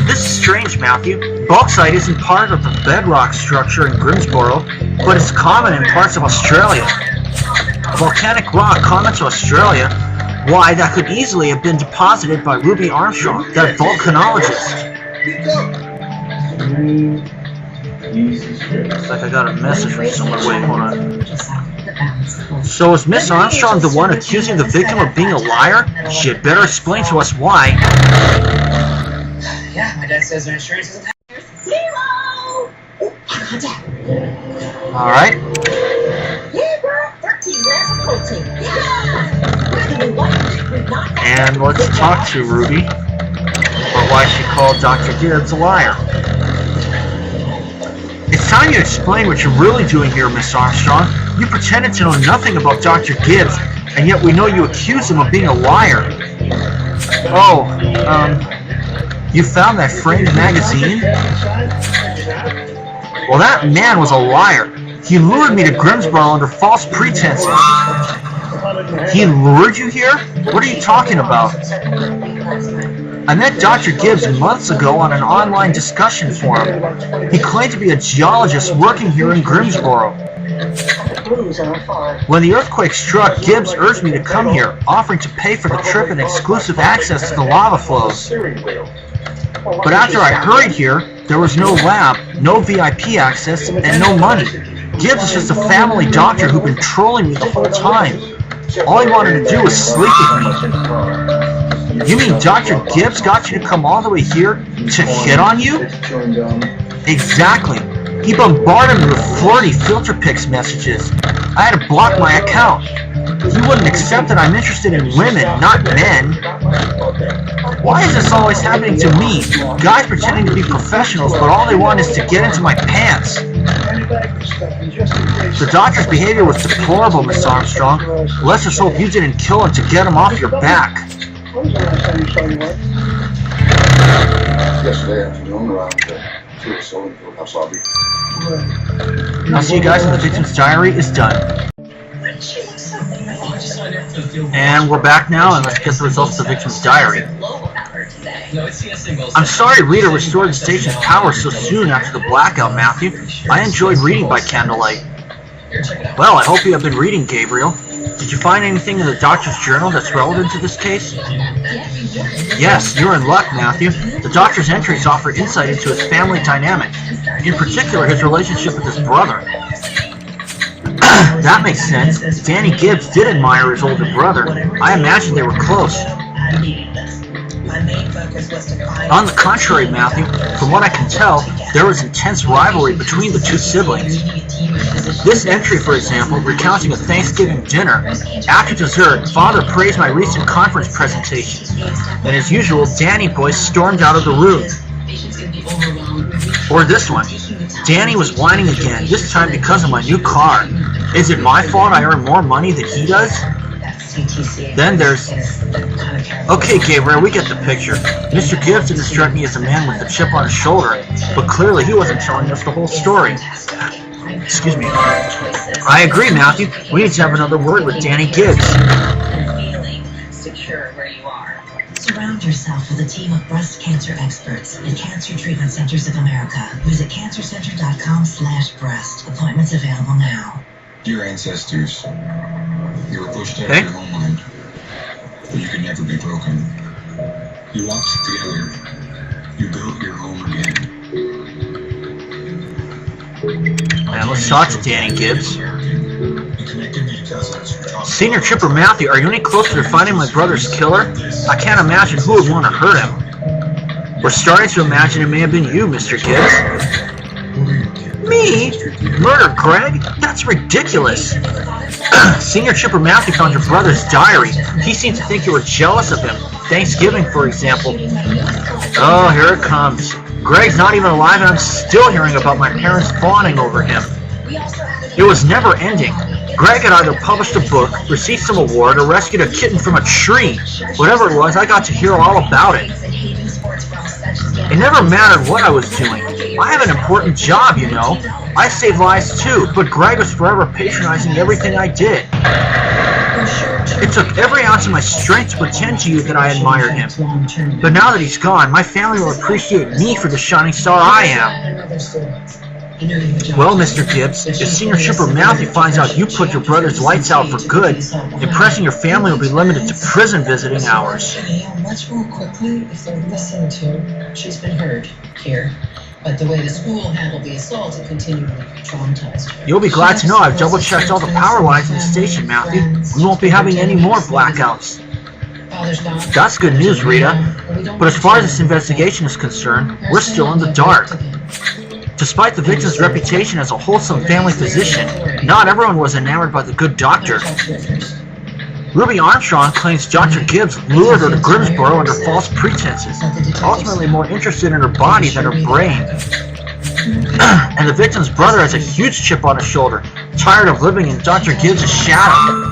This this is strange, Matthew. Bauxite isn't part of the bedrock structure in Grimsboro, but it's common in parts of Australia. Volcanic rock common to Australia. Why, that could easily have been deposited by Ruby Armstrong, that volcanologist. Looks like I got a message from someone. Wait, hold on. So is Miss Armstrong the one accusing the victim of being a liar? She had better explain to us why. Yeah, my dad says their insurance isn't. Zero! Alright. Yeah, girl, 13 grams of protein. Yeah! And let's talk to Ruby about why she called Dr. Gibbs a liar. It's time you explain what you're really doing here, Miss Armstrong. You pretended to know nothing about Dr. Gibbs, and yet we know you accuse him of being a liar. Oh, you found that framed magazine? Well, that man was a liar. He lured me to Grimsboro under false pretenses. He lured you here? What are you talking about? I met Dr. Gibbs months ago on an online discussion forum. He claimed to be a geologist working here in Grimsboro. When the earthquake struck, Gibbs urged me to come here, offering to pay for the trip and exclusive access to the lava flows. But after I hurried here, there was no lab, no VIP access, and no money. Gibbs is just a family doctor who'd been trolling me the whole time. All he wanted to do was sleep with me. You mean Dr. Gibbs got you to come all the way here to hit on you? Exactly. He bombarded me with flirty filter pics messages. I had to block my account. He wouldn't accept that I'm interested in women, not men. Why is this always happening to me? Guys pretending to be professionals, but all they want is to get into my pants. The doctor's behavior was deplorable, Miss Armstrong. Let's just hope you didn't kill him to get him off your back. Yesterday afternoon around 2 or so in the house lobby. I'll see you guys when the victim's diary is done. And we're back now, and let's get the results of the victim's diary. I'm sorry Rita restored the station's power so soon after the blackout, Matthew. I enjoyed reading by candlelight. Well, I hope you have been reading, Gabriel. Did you find anything in the doctor's journal that's relevant to this case? Yes, you're in luck, Matthew. The doctor's entries offer insight into his family dynamic, in particular his relationship with his brother. That makes sense. Danny Gibbs did admire his older brother. I imagine they were close. On the contrary, Matthew, from what I can tell, there was intense rivalry between the two siblings. This entry, for example, recounting a Thanksgiving dinner. After dessert, Father praised my recent conference presentation, and as usual, Danny boy stormed out of the room. Or this one. Danny was whining again, this time because of my new car. Is it my fault I earn more money than he does? Then there's... Okay, Gabriel, we get the picture. Mr. Gibbs didn't strike me as a man with a chip on his shoulder, but clearly he wasn't telling us the whole story. Excuse me. I agree, Matthew. We need to have another word with Danny Gibbs. Surround yourself with a team of breast cancer experts at Cancer Treatment Centers of America. Visit cancercenter.com/breast. Appointments available now. Your ancestors, you were pushed out of your homeland, but you could never be broken. You walked together. You built your home again. And let's talk to Danny Gibbs. Senior Tripper Matthew, are you any closer to finding my brother's killer? I can't imagine who would want to hurt him. We're starting to imagine it may have been you, Mr. Gibbs. Me? Murder Greg? That's ridiculous. Senior Tripper Matthew found your brother's diary. He seemed to think you were jealous of him. Thanksgiving, for example. Oh, here it comes. Greg's not even alive and I'm still hearing about my parents fawning over him. It was never ending. Greg had either published a book, received some award, or rescued a kitten from a tree. Whatever it was, I got to hear all about it. It never mattered what I was doing. I have an important job, you know. I save lives too, but Greg was forever patronizing everything I did. It took every ounce of my strength to pretend to you that I admired him. But now that he's gone, my family will appreciate me for the shining star I am. Well, Mr. Gibbs, if Senior Trooper Matthew finds out you put your brother's lights out for good, impressing your family will be limited to prison visiting hours. Much more quickly if they're listened to. She's been heard here. But the way the school handled the assault, it continually traumatized her. You'll be glad to know I've double-checked all the power lines in the station, Matthew. We won't be having any more blackouts. That's good news, Rita. But as far as this investigation is concerned, we're still in the dark. Despite the victim's reputation as a wholesome family physician, not everyone was enamored by the good doctor. Ruby Armstrong claims Dr. Gibbs lured her to Grimsboro under false pretenses, ultimately more interested in her body than her brain. And the victim's brother has a huge chip on his shoulder, tired of living in Dr. Gibbs' shadow.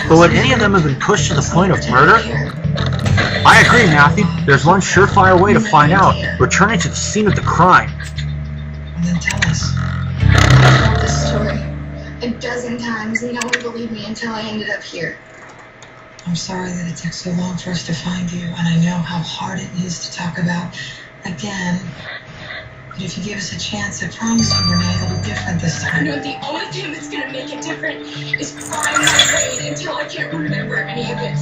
But would any of them have been pushed to the point of murder? I agree, Matthew. There's one surefire way to find out, returning to the scene of the crime. Then tell us. I've told this story a dozen times and no one believed me until I ended up here. I'm sorry that it took so long for us to find you, and I know how hard it is to talk about again. But if you give us a chance, I promise you, Renee, it'll be different this time. You know, the only thing that's gonna make it different is frying my brain until I can't remember any of it.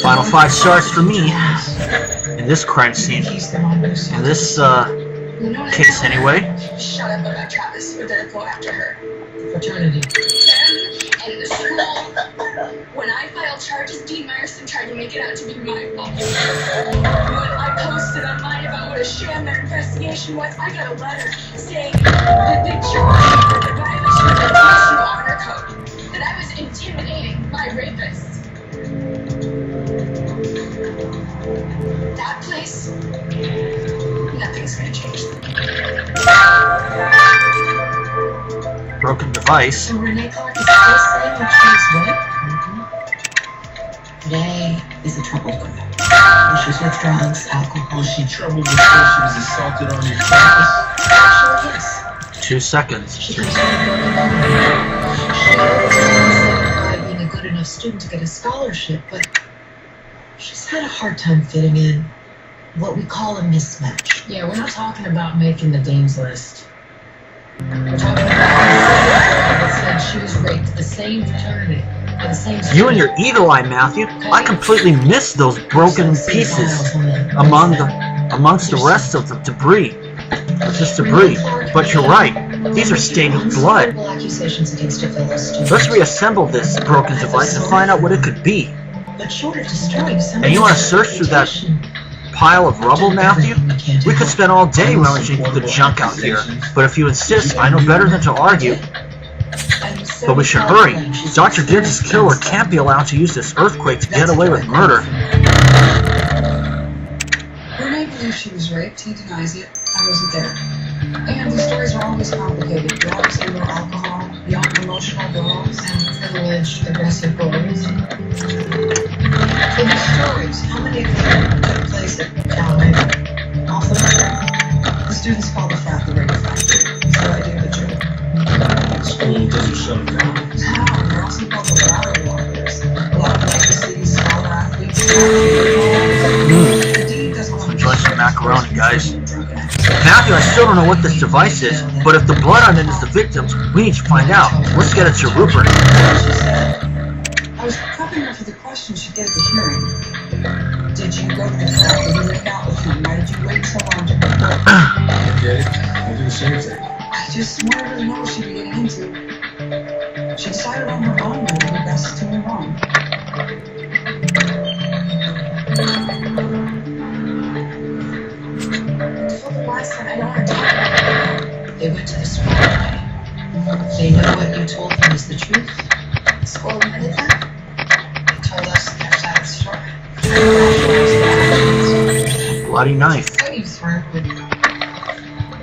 Final 5 stars for me in this crime scene. In this case, anyway. Shut up about Travis, or did I go after her? Fraternity. Them and the school. When I filed charges, Dean Meyerson tried to make it out to be my fault. When I posted online about what a sham their investigation was, I got a letter saying that they charged me for the violation of the TSU honor code, that I was intimidating my rapist. That place, nothing's gonna change. Broken device. So Renee Clark is still saying that she's right? Renee is a troubled girl. She's with drugs, alcohol. Was she troubled before she was assaulted on your campus? Actually, yes. 2 seconds. She comes from a broken home. She was by being a good enough student to get a scholarship, but she's had a hard time fitting in. What we call a mismatch. Yeah, we're not talking about making the Dean's List. We're talking about that said she was raped at the same fraternity, by the same student. You and your eagle eye, Matthew. I completely missed those broken pieces amongst the rest of the debris. This debris. But you're right. These are stained with blood. Let's reassemble this broken device and find out what it could be. And you want to search through that pile of rubble, Matthew? We could spend all day rummaging through the junk out here, but if you insist, I know better than to argue. But we should hurry. Dr. Gibbs' killer can't be allowed to use this earthquake to get away with murder. Renee believes she was raped. He denies it. I wasn't there. And the stories are always complicated. Drugs and alcohol, young emotional girls, and privileged aggressive boys. In the stories, how many of them took place at Calais? All of them. The students call the frat the rape factory. So I do the joke. School doesn't shut them down. Town, they're also called the ladder walkers. A lot of legacies, scholar athletes. The dean doesn't want to Enjoy some macaroni, guys. Matthew, I still don't know what this device is, but if the blood on it is the victim's, we need to find out. Let's get it to Rupert. She said, I was prepping her for the question she did at the hearing. Did you go to the frat? Did you make out with him? Why did you wait so long to report? Okay, I'll do the same thing. I just wanted her to know what she'd be getting into. She decided on her own that it would be best to move on. Last time, I don't want to talk about it. They went to the school today. They know what you told them is the truth. The school admitted that. They told us their side of the story. Bloody knife. What you threw would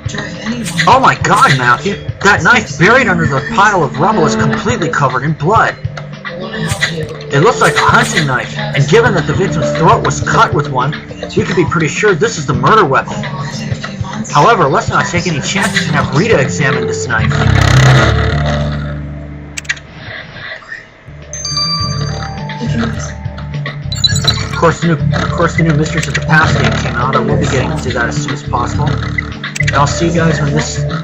drive anyone. Oh my god, Matthew! That knife buried under the pile of rubble is completely covered in blood. I want to help you. It looks like a hunting knife, and given that the victim's throat was cut with one, we could be pretty sure this is the murder weapon. Otherwise, in a few months, However, let's not take any chances and have Rita examine this knife. Of course, the new Mistress of the Past game came out. I will be getting to that as soon as possible. And I'll see you guys when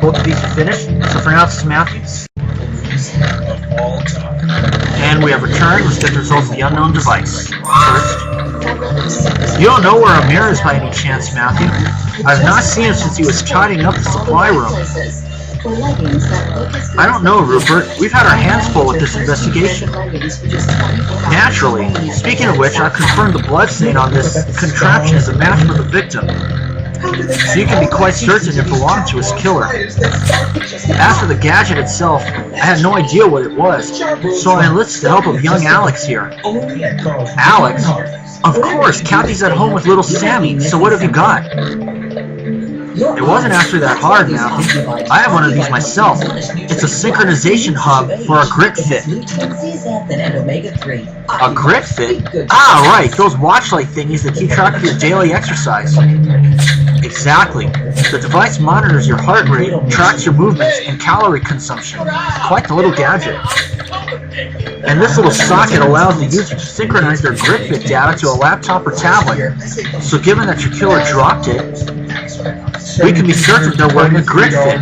both of these are finished. So for now, this is Matthew. And we have returned. Let's get the results of the unknown device. First, you don't know where Amir is by any chance, Matthew? I've not seen him since he was tidying up the supply room. I don't know, Rupert. We've had our hands full with this investigation. Naturally. Speaking of which, I've confirmed the blood stain on this contraption is a match for the victim. So you can be quite certain it belonged to his killer. As for the gadget itself, I had no idea what it was, so I enlisted the help of young Alex here. Alex? Of course, Kathy's at home with little Sammy, so what have you got? It wasn't actually that hard, Matthew. I have one of these myself. It's a synchronization hub for a grit fit. A grit fit? Ah, right, those watch-like thingies that keep track of your daily exercise. Exactly. The device monitors your heart rate, tracks your movements, and calorie consumption. Quite the little gadget. And this little socket allows the user to synchronize their grit fit data to a laptop or tablet. So given that your killer dropped it, we can be certain they're wearing a grit fit.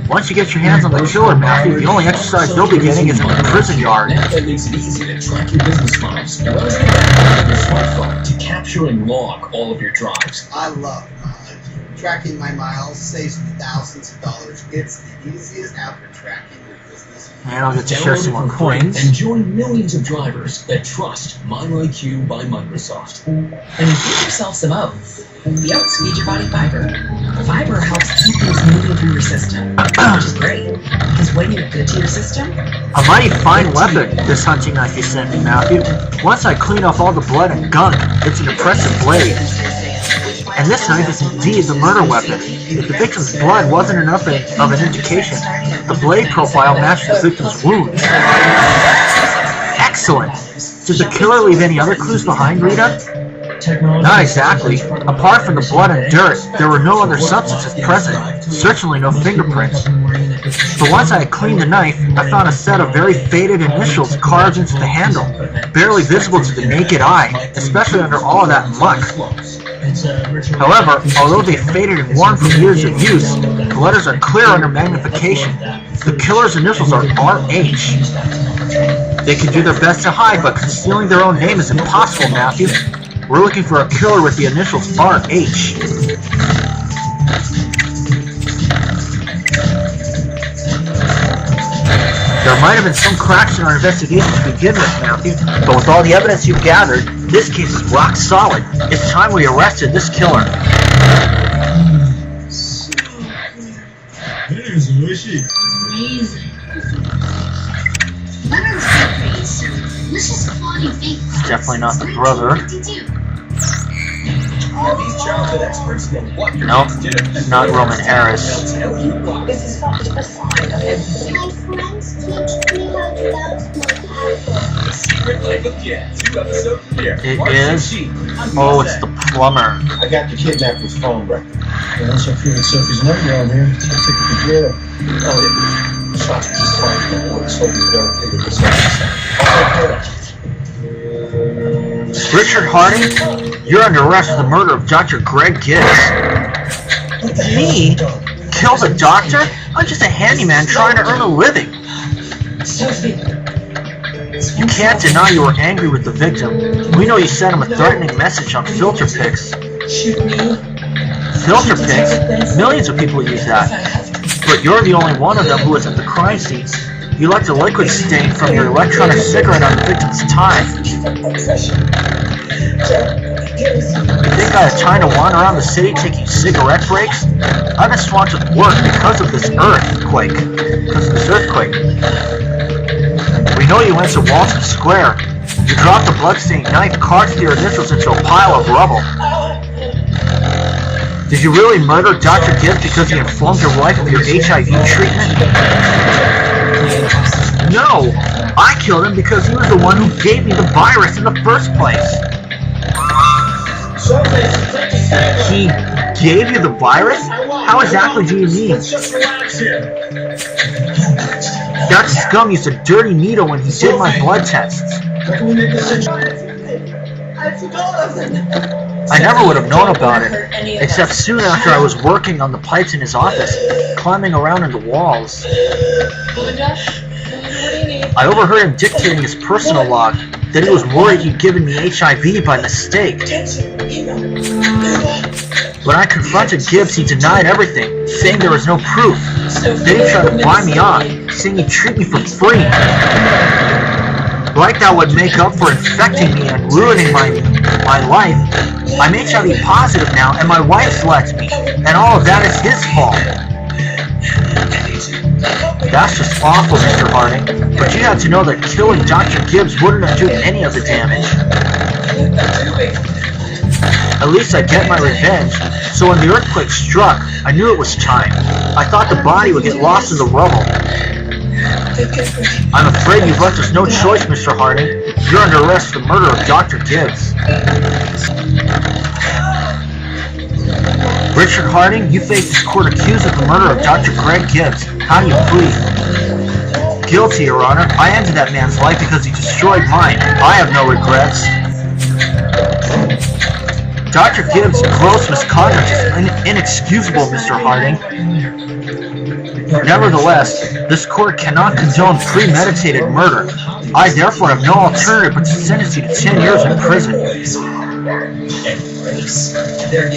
Once you get your hands on the killer, Matthew, the only exercise they'll be getting is in the prison yard. That makes it easy to track your business miles. Well, it's your smartphone to capture and log all of your drives. I love mileage. Tracking my miles saves me thousands of dollars. It's the easiest app for tracking your business. And I'll get to share some more coins. And join millions of drivers that trust MyIQ by Microsoft. And give yourself some oats. The oats feed your body fiber. Fiber helps keep things moving through your system, which is great, because when you're good to your system... A mighty fine weapon, this hunting knife you sent me, Matthew. Once I clean off all the blood and gunk, it's an impressive blade. And this knife is indeed the murder weapon. If the victim's blood wasn't enough of an indication, the blade profile matched the victim's wounds. Excellent! Did the killer leave any other clues behind, Rita? Not exactly. Apart from the blood and dirt, there were no other substances present, certainly no fingerprints. But once I had cleaned the knife, I found a set of very faded initials carved into the handle, barely visible to the naked eye, especially under all of that muck. However, although they faded and worn from years of use, the letters are clear under magnification. The killer's initials are RH. They can do their best to hide, but concealing their own name is impossible, Matthew. We're looking for a killer with the initials RH. There might have been some cracks in our investigation to begin with, Matthew, but with all the evidence you've gathered, this case is rock solid. It's time we arrested this killer. It is wishy. Amazing. Leonard's crazy, so let's just quality fake. It's definitely not the brother. These childhood experts know what you're Nope, going to do. not Roman Harris. They'll tell you why. This is not just a sign of everything. My friends teach me how to outwork. The Secret Life of Kids. New episode premiere. It March is? 16th. Oh, it's the plumber. I got the kidnapper's phone record. And also feeling Sophie's number on here. I'll take it to jail. Oh, yeah. Shots just fired from the woods, hoping to barricade the Richard Harding, you're under arrest for the murder of Dr. Greg Gibbs. Me? Kill the doctor? I'm just a handyman trying to earn a living. You can't deny you were angry with the victim. We know you sent him a threatening message on filter pics. Filter pics? Millions of people use that. But you're the only one of them who was at the crime scene. You left a liquid stain from your electronic cigarette on the victim's tie. You think I have time to wander around the city taking cigarette breaks? I've been swamped with work because of this earthquake. We know you went to Walton Square. You dropped the bloodstained knife carved your initials into a pile of rubble. Did you really murder Dr. Gibbs because he informed your wife of your HIV treatment? No! I killed him because he was the one who gave me the virus in the first place. He gave you the virus? How exactly do you mean? Let's just relax here. That scum used a dirty needle when he did my blood tests. How can we make this I never would have known about it, except soon after I was working on the pipes in his office, climbing around into walls. I overheard him dictating his personal log, that he was worried he'd given me HIV by mistake. When I confronted Gibbs, he denied everything, saying there was no proof. Then he tried to buy me off, saying he'd treat me for free. Like that would make up for infecting me and ruining my life. I'm HIV positive now, and my wife's left me, and all of that is his fault. That's just awful, Mr. Harding, but you had to know that killing Dr. Gibbs wouldn't have done any of the damage. At least I get my revenge, so when the earthquake struck, I knew it was time. I thought the body would get lost in the rubble. I'm afraid you've left us no choice, Mr. Harding. You're under arrest for the murder of Dr. Gibbs. Richard Harding, you face this court accused of the murder of Dr. Greg Gibbs. How do you plead? Guilty, Your Honor. I ended that man's life because he destroyed mine. I have no regrets. Dr. Gibbs' gross misconduct is inexcusable, Mr. Harding. Nevertheless, this court cannot condone premeditated murder. I therefore have no alternative but to sentence you to 10 years in prison.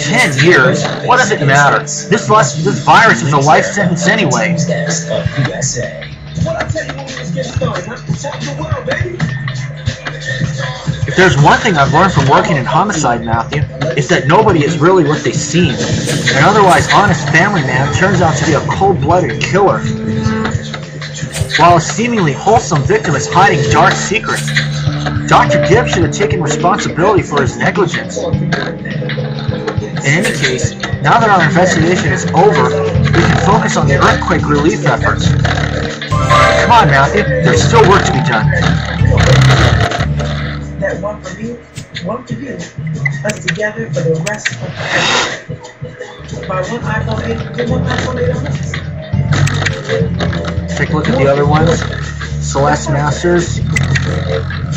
10 years? What does it matter? This virus is a life sentence anyway. If there's one thing I've learned from working in homicide, Matthew, it's that nobody is really what they seem. An otherwise honest family man turns out to be a cold-blooded killer, while a seemingly wholesome victim is hiding dark secrets. Dr. Gibbs should have taken responsibility for his negligence. In any case, now that our investigation is over, we can focus on the earthquake relief efforts. Come on, Matthew, there's still work to be done. That one for me, one for you. Us together for the rest of the day. By one iPhone 8, get one iPhone 8 on us. Take a look at the other ones. Celeste Masters.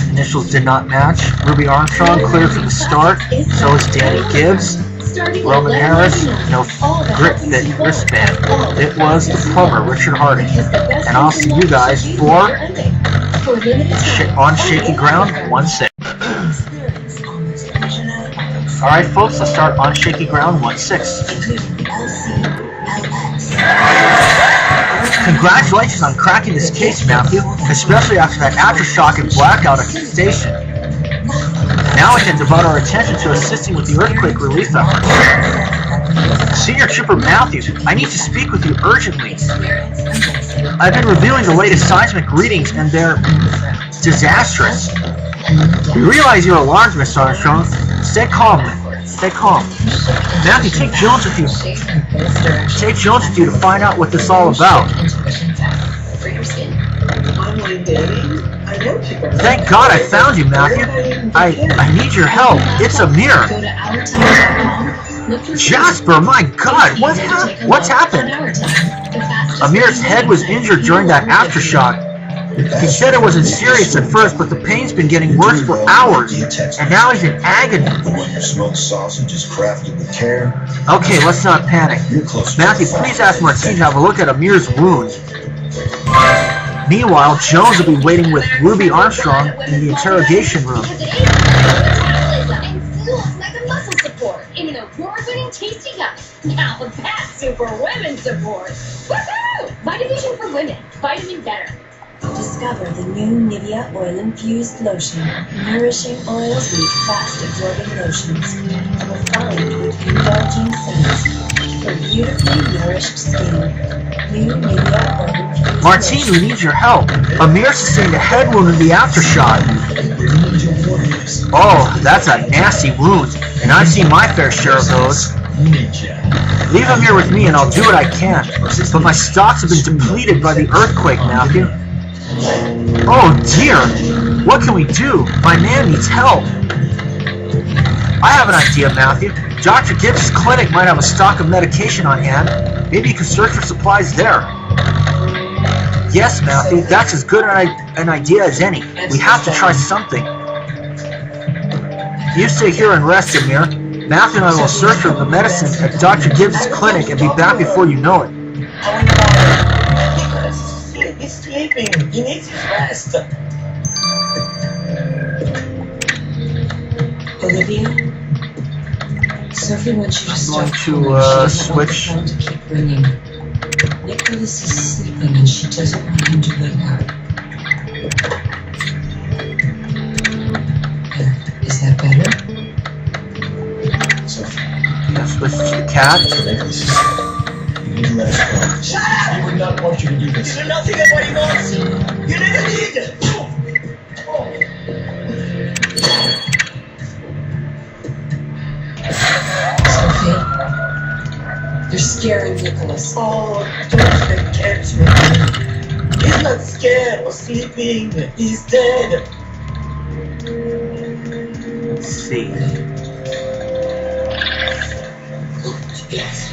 Initials did not match. Ruby Armstrong cleared from the start. So is Danny Gibbs. Roman Harris, no grip fit wristband. It was the plumber, Richard Harding. And I'll see you guys for On Shaky Ground 1-6. Alright folks, let's start On Shaky Ground 1-6. Congratulations on cracking this case, Matthew, especially after that aftershock and blackout at the station. Now we can devote our attention to assisting with the earthquake relief efforts. Senior Trooper Matthew, I need to speak with you urgently. I've been reviewing the latest seismic readings and they're disastrous. We realize you're alarmed, Mr. Armstrong. Stay calm. Stay calm. Matthew, take Jones with you. Take Jones with you to find out what this is all about. Thank God I found you, Matthew. I need your help. It's Amir. Jasper, my God, what's happened? Amir's head was injured during that aftershock. He said it wasn't serious at first, but the pain's been getting worse for hours, and now he's in agony. The one your smoked sausage is crafted with care. Okay, let's not panic. Matthew, please ask Martine to have a look at Amir's wounds. Meanwhile, Jones will be waiting with Ruby Armstrong in the interrogation room. In an award-winning tasty cup. Now that's super women support. Woohoo! Vitavision for women. Vitamin better. Discover the new Nivea oil-infused lotion. Nourishing oils meet fast-absorbing lotions. Refined with indulging scents. For beautifully nourished skin. New Nivea oil-infused Martine, we need your help. Amir sustained a head wound in the aftershock. Oh, that's a nasty wound, and I've seen my fair share of those. Leave Amir with me and I'll do what I can, but my stocks have been depleted by the earthquake, Matthew. Oh dear, what can we do? My man needs help. I have an idea, Matthew. Dr. Gibbs' clinic might have a stock of medication on hand. Maybe you can search for supplies there. Yes, Matthew, that's as good an idea as any. We have to try something. You stay here and rest, Amir. Matthew and I will search for the medicine at Dr. Gibbs' clinic and be back before you know it. He's sleeping. He needs his rest. Olivia? Sophie wants you to stop to, calling. She doesn't want the switch. phone to keep ringing. Nicholas is sleeping and she doesn't want him to wake up. Is that better? Sophie, Yeah, switch to the cat. Nicholas is sick. You need to let us go. Shut up! He would not want you to do this. You know nothing of what he wants. You never did. Sophie? You're scaring Nicholas. Oh, don't catch me. He's not scared or sleeping. He's dead. Let's see. Yes.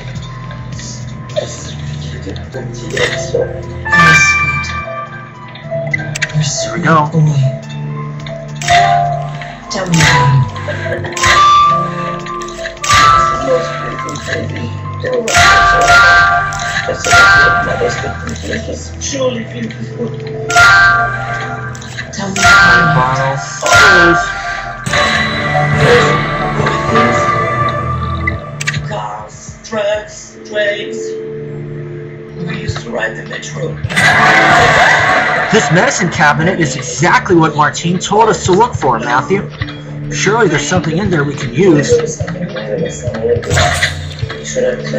There You're sweet. we go. Boy. Tell me about Surely beautiful. Tell me Bottles. Cars, trucks, trains. We used to ride the metro. This medicine cabinet is exactly what Martine told us to look for, Matthew. Surely there's something in there we can use.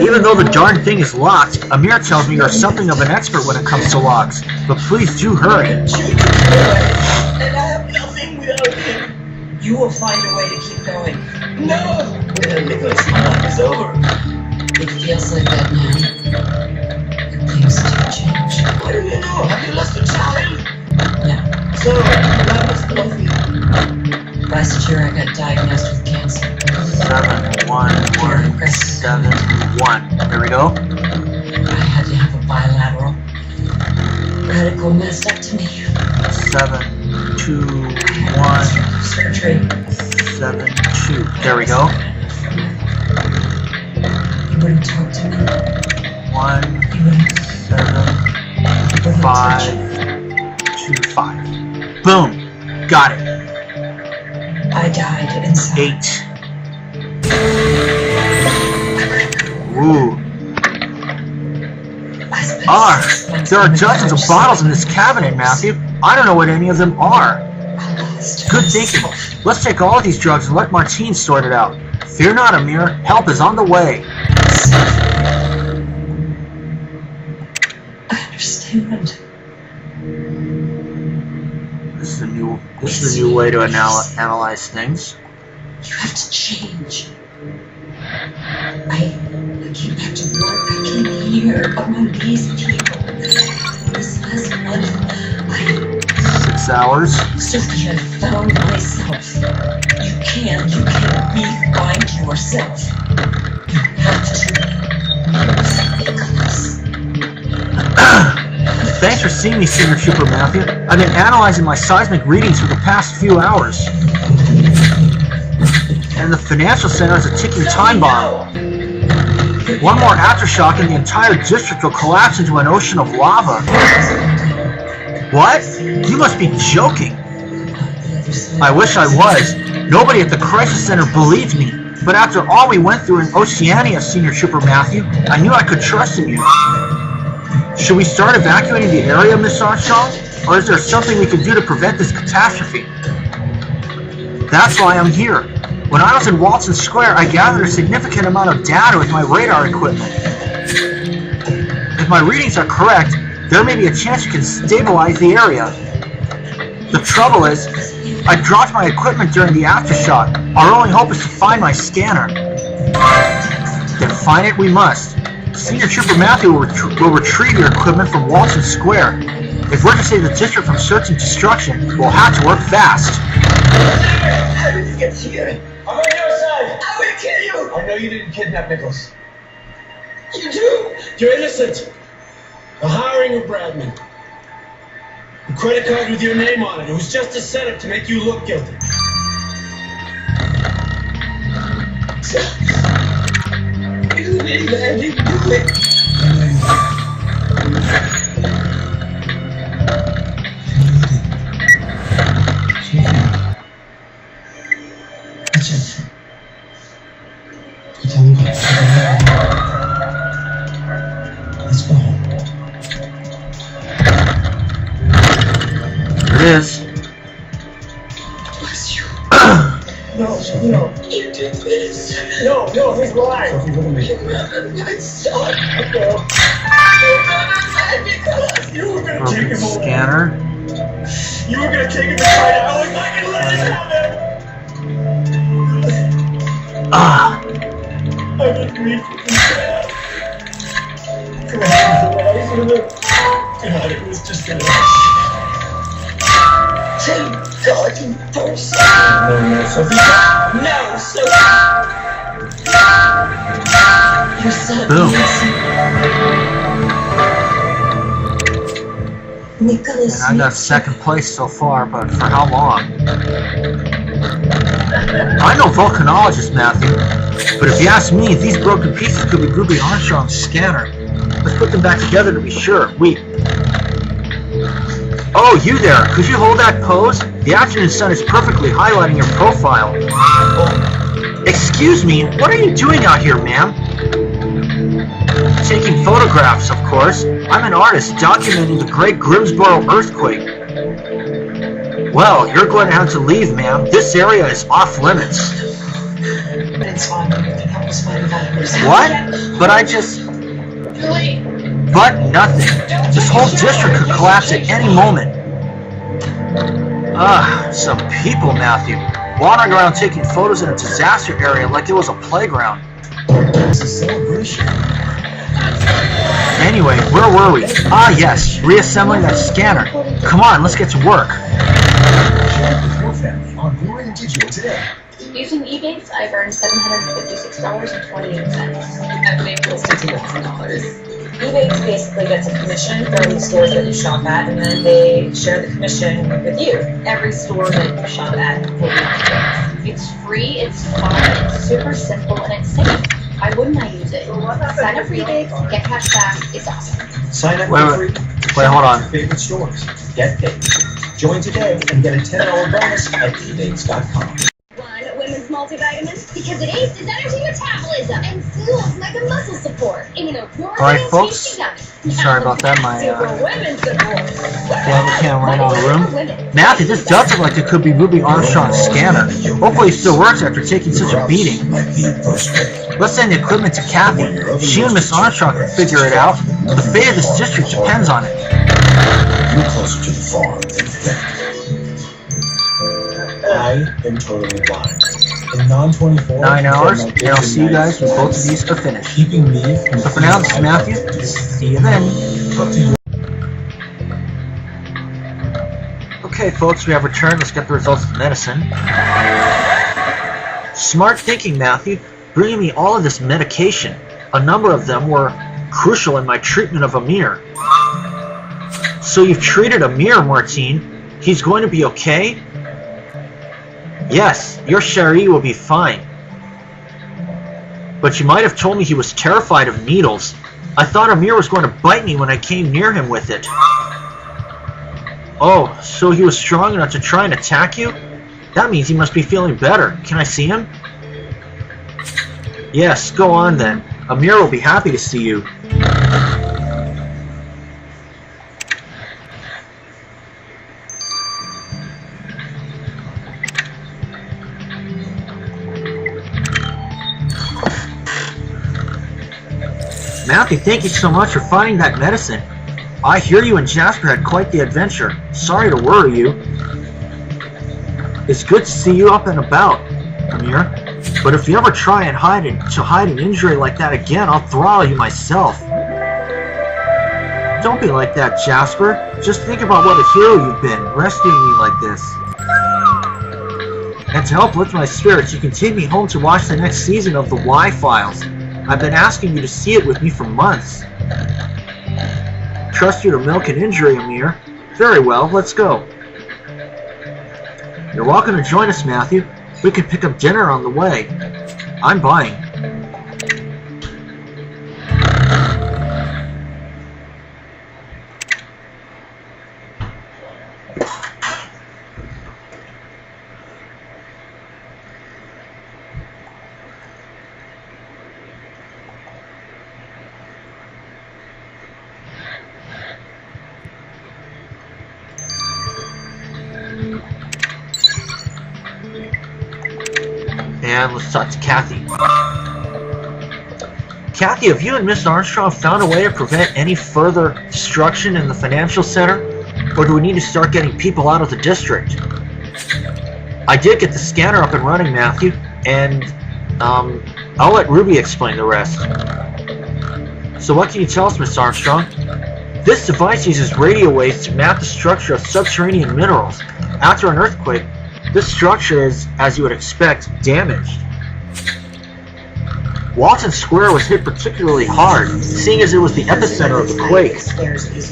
Even though the darn thing is locked, Amir tells me you're something of an expert when it comes to locks. But please do hurry. And I have nothing without him. You will find a way to keep going. No! Nicholas, my life is over. It feels like that now. And things do change. What do you know? Have you lost a child? No. So, that was nothing. Last year I got diagnosed with cancer. 71171. There we go. I had to have a bilateral radical mastectomy. 72172. Surgery. There we go. You wouldn't talk to me. 17525. Boom. Got it. I died inside. 8. Ooh. There are dozens of bottles in this cabinet, Matthew. I don't know what any of them are. Good thinking. Let's take all of these drugs and let Martine sort it out. Fear not, Amir. Help is on the way. I understand. This is a new way to analyze things. You have to change. I came back to work. I came here among these people. This last month, 6 hours. Sophie, I found myself. You can re-find yourself. You have to lose Nicholas. Thanks for seeing me, Senior Trooper Matthew. I've been analyzing my seismic readings for the past few hours. And the financial center is a ticking time bomb. One more aftershock and the entire district will collapse into an ocean of lava. What? You must be joking. I wish I was. Nobody at the crisis center believed me. But after all we went through in Oceania, Senior Trooper Matthew, I knew I could trust in you. Should we start evacuating the area, Miss Armstrong? Or is there something we can do to prevent this catastrophe? That's why I'm here. When I was in Walton Square, I gathered a significant amount of data with my radar equipment. If my readings are correct, there may be a chance you can stabilize the area. The trouble is, I dropped my equipment during the aftershock. Our only hope is to find my scanner. Then find it we must. Senior Trooper Matthew will retrieve your equipment from Walton Square. If we're to save the district from search and destruction, we'll have to work fast. How did you get here? I'm on your side. I will kill you. I know you didn't kidnap Nicholas. You do? You're innocent. The hiring of Bradman. The credit card with your name on it. It was just a setup to make you look guilty. You did, man. You do it. Let's go home. There it is. Bless you. No. You did this. No, he's lying. Sophie, look at me. You murdered my son. You were gonna take him away. Scanner. You were gonna take him to find out if I could let him have it. Ah. I didn't mean to do that. God, it was just an Thank God you first. No, Sophie. No, Sophie. Your son. Boom. Nicholas. And I got second place so far, but for how long? I know volcanologist, Matthew, but if you ask me, these broken pieces could be Ruby Armstrong's scanner. Let's put them back together to be sure. Oh, you there. Could you hold that pose? The afternoon sun is perfectly highlighting your profile. Excuse me, what are you doing out here, ma'am? Taking photographs, of course. I'm an artist documenting the Great Grimsboro earthquake. Well, you're going to have to leave, ma'am. This area is off limits. It's fine. You can help us find that person. What? But I just... Wait. But nothing. This whole district could collapse at any moment. Some people, Matthew. Wandering around taking photos in a disaster area like it was a playground. It's a celebration. Anyway, where were we? Ah, yes, reassembling that scanner. Come on, let's get to work. Share with your family on Glory and Digital today. Using Ebates, I've earned $756.28. I've made close to $2,000. Ebates basically gets a commission for any stores that you shop at, and then they share the commission with you. Every store that you shop at will be on Ebates. It's free, it's fun, it's super simple, and it's safe. Why wouldn't I use it? Sign up for Ebates, get cash back, it's awesome. Sign up Wait, for free. wait, hold on. Favorite stores. Get paid. Join today and get a $10 bonus at ebates.com. One women's multivitamin because it aids energy metabolism and fuels like a muscle support. Alright, folks. Sorry about that, my the camera right out of the room. Matthew, this does look like it could be Ruby Armstrong's scanner. Hopefully it still works after taking such a beating. Let's send the equipment to Kathy. She and Miss Armstrong can figure it out. The fate of this district depends on it. You're closer to the farm than you think. I am totally blind. In non-24, 9 hours, and I'll see you guys when both of these are finished. Keeping me from So for now, this is Matthew. See you then. Talk to you. Okay, folks, we have returned. Let's get the results of the medicine. Smart thinking, Matthew. Bringing me all of this medication. A number of them were crucial in my treatment of Amir. So you've treated Amir, Martine. He's going to be okay? Yes, your Cherie will be fine. But you might have told me he was terrified of needles. I thought Amir was going to bite me when I came near him with it. Oh, so he was strong enough to try and attack you? That means he must be feeling better. Can I see him? Yes, go on then. Amir will be happy to see you. Matthew, thank you so much for finding that medicine. I hear you and Jasper had quite the adventure. Sorry to worry you. It's good to see you up and about, Amir. But if you ever try and hide an injury like that again, I'll throttle you myself. Don't be like that, Jasper. Just think about what a hero you've been, rescuing me like this. And to help lift my spirits, you can take me home to watch the next season of the Y-Files. I've been asking you to see it with me for months. Trust you to milk an injury, Amir. Very well, let's go. You're welcome to join us, Matthew. We can pick up dinner on the way. I'm buying. And let's talk to Kathy. Kathy, have you and Miss Armstrong found a way to prevent any further destruction in the financial center? Or do we need to start getting people out of the district? I did get the scanner up and running, Matthew, and I'll let Ruby explain the rest. So what can you tell us, Miss Armstrong? This device uses radio waves to map the structure of subterranean minerals. After an earthquake, this structure is, as you would expect, damaged. Walton Square was hit particularly hard, seeing as it was the epicenter of the quake.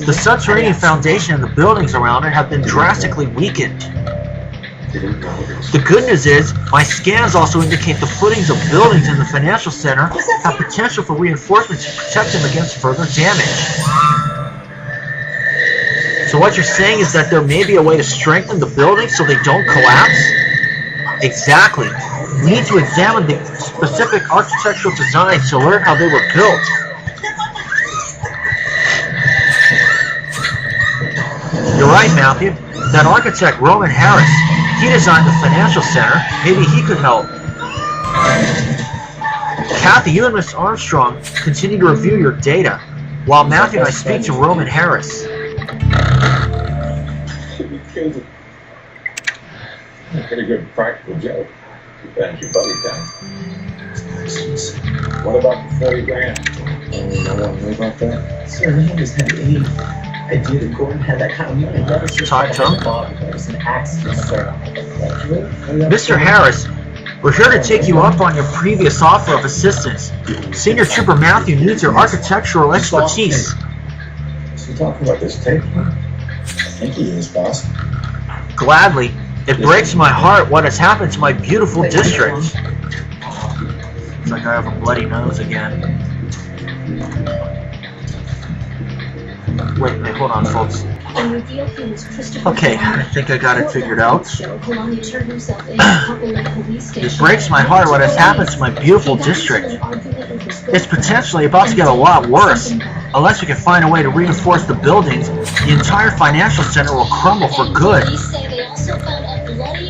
The subterranean foundation and the buildings around it have been drastically weakened. The good news is, my scans also indicate the footings of buildings in the financial center have potential for reinforcements to protect them against further damage. So what you're saying is that there may be a way to strengthen the buildings so they don't collapse? Exactly. We need to examine the specific architectural designs to learn how they were built. You're right, Matthew. That architect, Roman Harris, he designed the financial center. Maybe he could help. Kathy, you and Miss Armstrong continue to review your data, while Matthew and I speak to Roman Harris. A pretty good practical joke. You bent your buddy down. What about the 40 grand? No one knew about that? Sir, he always had any idea that Gordon had that kind of money. That was just Talk to him. It was an accident, sir. Mr. Harris, we're here to take you up on your previous offer of assistance. Senior Trooper Matthew needs your architectural expertise. Is he talking about this tape? I think he is, boss. Gladly. It breaks my heart what has happened to my beautiful district. It's like I have a bloody nose again. Wait, hold on, folks. Okay, I think I got it figured out. It breaks my heart what has happened to my beautiful district. It's potentially about to get a lot worse. Unless we can find a way to reinforce the buildings, the entire financial center will crumble for good.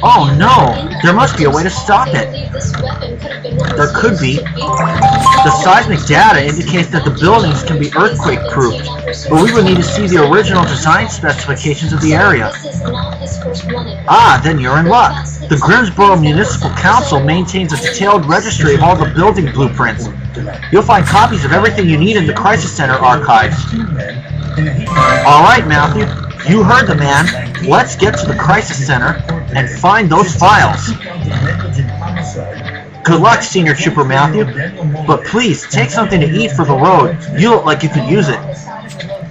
Oh no! There must be a way to stop it. There could be. The seismic data indicates that the buildings can be earthquake-proof, but we would need to see the original design specifications of the area. Ah, then you're in luck. The Grimsboro Municipal Council maintains a detailed registry of all the building blueprints. You'll find copies of everything you need in the Crisis Center archives. Alright, Matthew. You heard the man. Let's get to the Crisis Center and find those files. Good luck, Senior Trooper Matthew. But please, take something to eat for the road. You look like you could use it.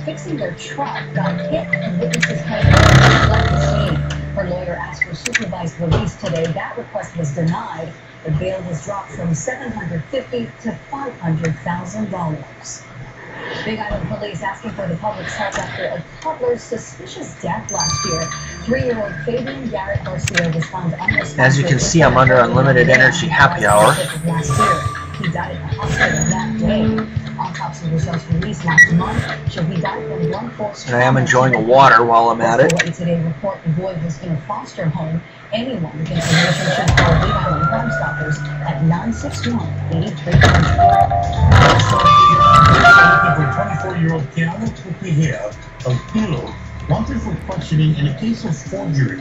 Fixing their truck got hit and witnesses left the scene. Her lawyer asked for supervised release today. That request was denied. The bail was dropped from $750,000 to $500,000. Big Island police asking for the public's help after a toddler's suspicious death last year. 3-year-old Fabian Garrett Garcia was found unresponsive. As you can see, I'm under unlimited energy happy hour. Last year, he died at the hospital that day. Autopsy results released last month show he died from blunt force trauma. And I am enjoying the water while I'm at it. The Today report the boy was in a foster home. Anyone with information should call Big Island Crime Stoppers at 961-8322. Looking for 24-year-old Keanu Trujillo of Hilo, wanted for questioning in a case of forgery.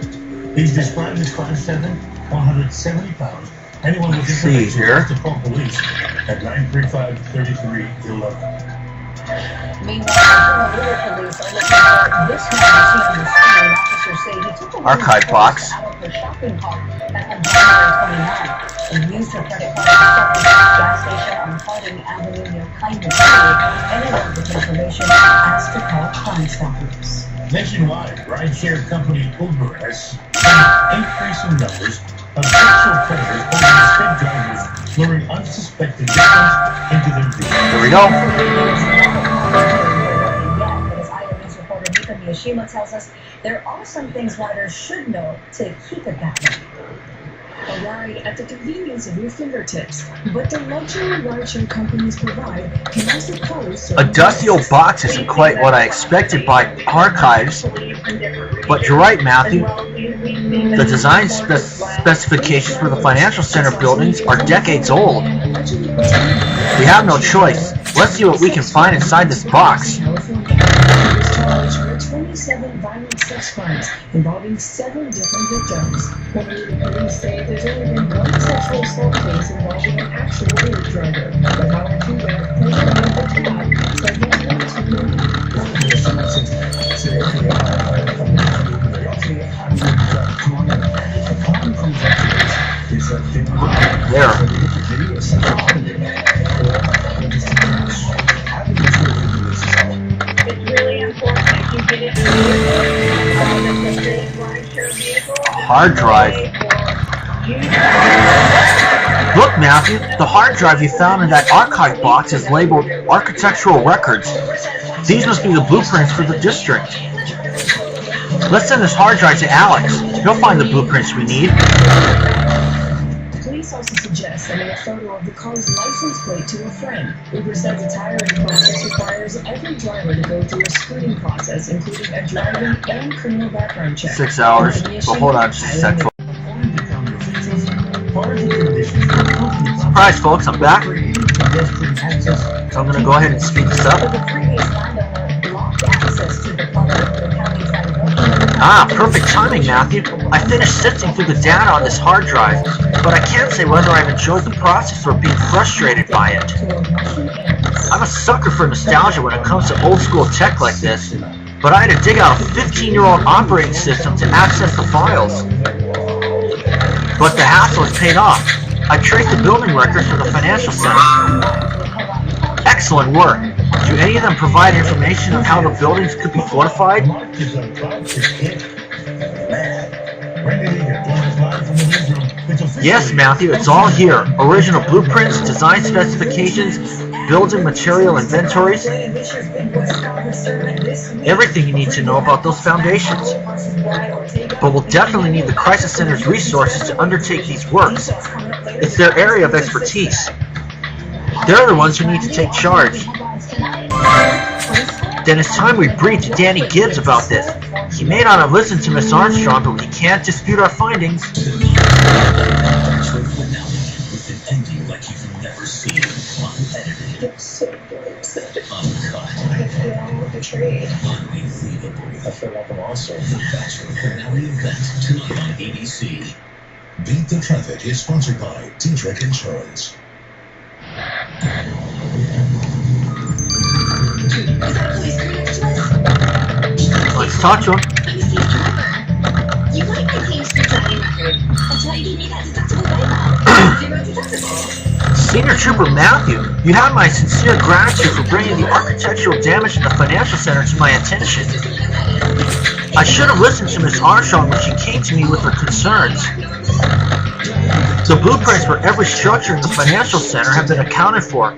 He's described as 5'7", 170 pounds. Anyone with information has to call police at 935-3311. Meanwhile, police are looking for this man seen on the scene. Officers say he took a archive box. out of the shopping cart at a January 29th and used her credit card to stop the gas station on Harding Avenue near Kindness City. Anyone with information asked to call Crime Stoppers. Nationwide, rideshare company Uber has seen increasing numbers of sexual predators holding sped drivers, luring unsuspecting victims into their group. Here we go. But as IO News reporter Mika Miyashima tells us, there are some things riders should know to keep it that way. A ride at the convenience of your fingertips, but the luxury rideshare companies provide can also pose A dusty old box isn't quite what I expected by archives, but you're right, Matthew. The design specifications for the financial center buildings are decades old. We have no choice. Let's see what we can find inside this box. 27 violent sex crimes involving 7 different victims. Honolulu police say there's only been one sexual assault case involving an actual Uber driver. But Howard Hubert, president of the club, said he's not too many. It's really important that you get it Hard drive. Look, Matthew, the hard drive you found in that archive box is labeled Architectural Records. These must be the blueprints for the district. Let's send this hard drive to Alex. He'll find the blueprints we need. Police also suggest sending a photo of the car's license plate to a friend. Uber says its hiring process requires every driver to go through a screening process, including a driving and criminal background check. 6 hours. But hold on just a sec. Surprise, folks, I'm back. So I'm going to go ahead and speed this up. Ah, perfect timing, Matthew. I finished sifting through the data on this hard drive, but I can't say whether I've enjoyed the process or being frustrated by it. I'm a sucker for nostalgia when it comes to old school tech like this, but I had to dig out a 15-year-old operating system to access the files. But the hassle has paid off. I traced the building records for the financial center. Excellent work. Do any of them provide information on how the buildings could be fortified? Yes, Matthew, it's all here. Original blueprints, design specifications, building material inventories. Everything you need to know about those foundations. But we'll definitely need the Crisis Center's resources to undertake these works. It's their area of expertise. They're the ones who need to take charge. Then it's time we brief to Danny Gibbs about this. He may not have listened to Miss Armstrong, but we can't dispute our findings. I feel like I'm also the Bachelor finale event tonight on ABC. Beat the Traffic is sponsored by T-Trek Insurance. Let's talk to him. You might maintain a strict driving record. That's why you gave me that deductible waiver. Zero deductible. Senior Trooper Matthew, you have my sincere gratitude for bringing the architectural damage in the financial center to my attention. I should have listened to Miss Armstrong when she came to me with her concerns. The blueprints for every structure in the financial center have been accounted for.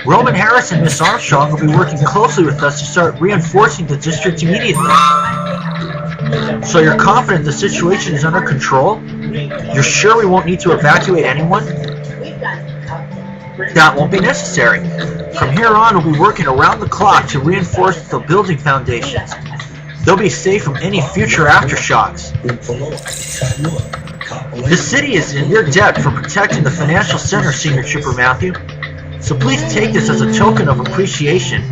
Roman Harris and Miss Armstrong will be working closely with us to start reinforcing the district immediately. So you're confident the situation is under control? You're sure we won't need to evacuate anyone? That won't be necessary. From here on, we'll be working around the clock to reinforce the building foundations. They'll be safe from any future aftershocks. The city is in your debt for protecting the financial center, Senior Trooper Matthew. So please take this as a token of appreciation.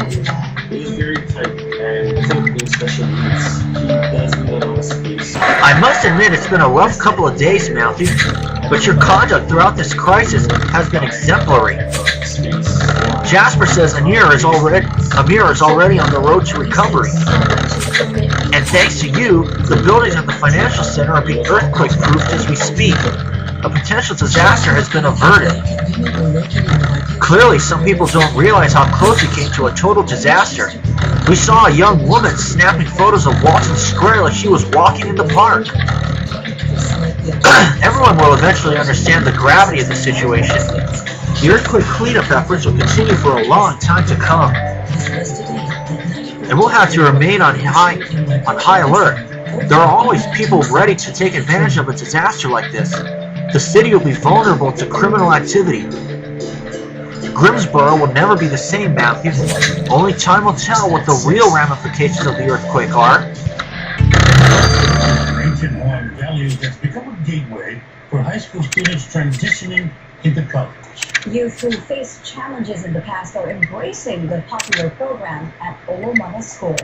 He was very tight, and I think being special needs, he does need a lot of space. I must admit it's been a rough couple of days, Matthew, but your conduct throughout this crisis has been exemplary. Jasper says Amir is already on the road to recovery. And thanks to you, the buildings at the financial center are being earthquake-proofed as we speak. a potential disaster has been averted. Clearly, some people don't realize how close it came to a total disaster. We saw a young woman snapping photos of Walton Square like she was walking in the park. Everyone will eventually understand the gravity of the situation. The earthquake cleanup efforts will continue for a long time to come. And we'll have to remain on high alert. There are always people ready to take advantage of a disaster like this. The city will be vulnerable to criminal activity. Grimsboro will never be the same, Matthew. Only time will tell what the real ramifications of the earthquake are. Ancient Hawaiian values has become a gateway for high school students transitioning into college. Youth who faced challenges in the past are embracing the popular program at Olomana School.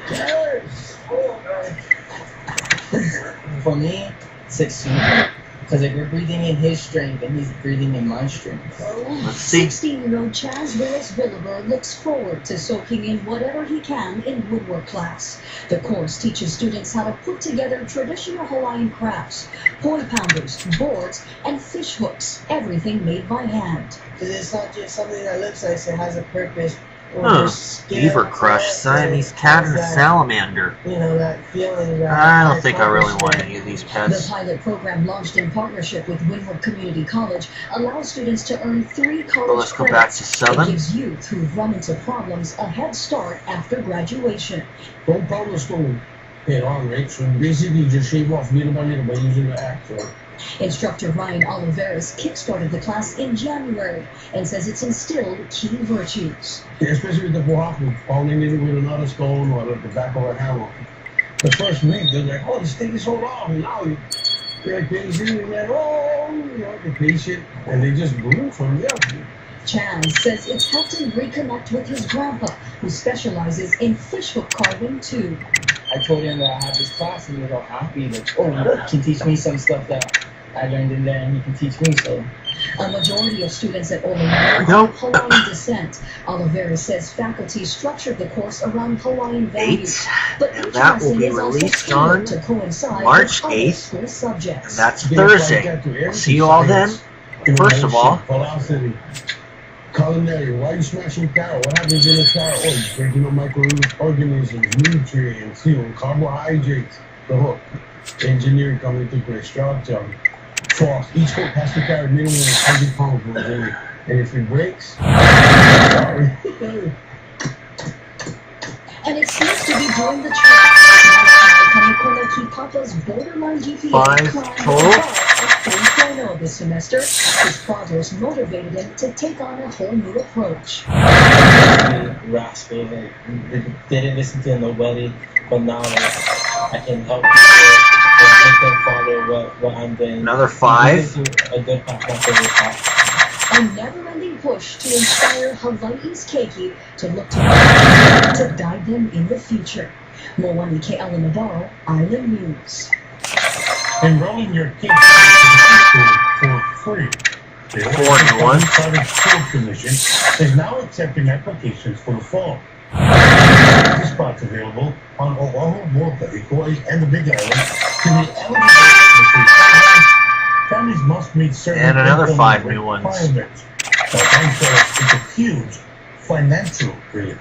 Yes! For me, 16. Because like we're breathing in his strength and he's breathing in my strength. Let's see. 16-year-old Chaz Reyes-Willeber looks forward to soaking in whatever he can in woodwork class. The course teaches students how to put together traditional Hawaiian crafts, poi pounders, boards, and fish hooks, everything made by hand. Because it's not just something that looks like it has a purpose. Beaver Crush, Siamese cat, and salamander. You know, that feeling. I don't think I really want any of these pets. The pilot program, launched in partnership with Wynwood Community College, allows students to earn 3 college Let's go credits. back to 7. It gives youth who've run into problems a head start after graduation. Don't problem stone head on, right? So basically you just shave off little by using the axe. Instructor Ryan Oliveris kickstarted the class in January and says it's instilled key virtues. Yeah, especially with the block, pounding it with another stone or the back of a hammer. The first week, they're like, oh, this thing is so long. And now you're patient, and you're like, oh, you know, they're patient. And they just grew from there. Chaz says it's helped him reconnect with his grandpa, who specializes in fishhook carving too. I told him that I had this class and he was all happy that, oh, he can teach me some stuff that I learned in there and he can teach me, so. A majority of students at Olomana are of Hawaiian descent. Oliveira says faculty structured the course around Hawaiian values, but each that will lesson be is also released on tailored to coincide March with other 8th, school subjects. and that's Thursday. We'll see you all then. First of all, velocity. Culinary, why are you smashing carrot? What happens in a carrot? Oh, you're breaking up microorganisms, nutrients, you know, carbohydrates. The hook. Engineering coming into play. Structure. Frost. Each hook has to carry minimum of 100 pounds when it's in it. And if it breaks, sorry. And it seems to be doing the trick. Papa's borderline GPA 5 total. 3.0 this semester. His progress motivated him to take on a whole new approach. Raspy, like, they didn't listen to nobody, but now like, I can help people and make them follow what I'm doing. Another 5. A good path. A never-ending push to inspire Hawaii's keiki to look to guide them in the future. Moani Ke'ala Navarro, Island News. Enrolling your kids in school for free. The Oregon Public School Commission is now accepting applications for the fall. The spots available on Oahu, Molokai, Kauai, and the Big Island to be eligible for free programs. Families must meet certain And another 5 new ones. requirements. The bank says it's a huge financial relief.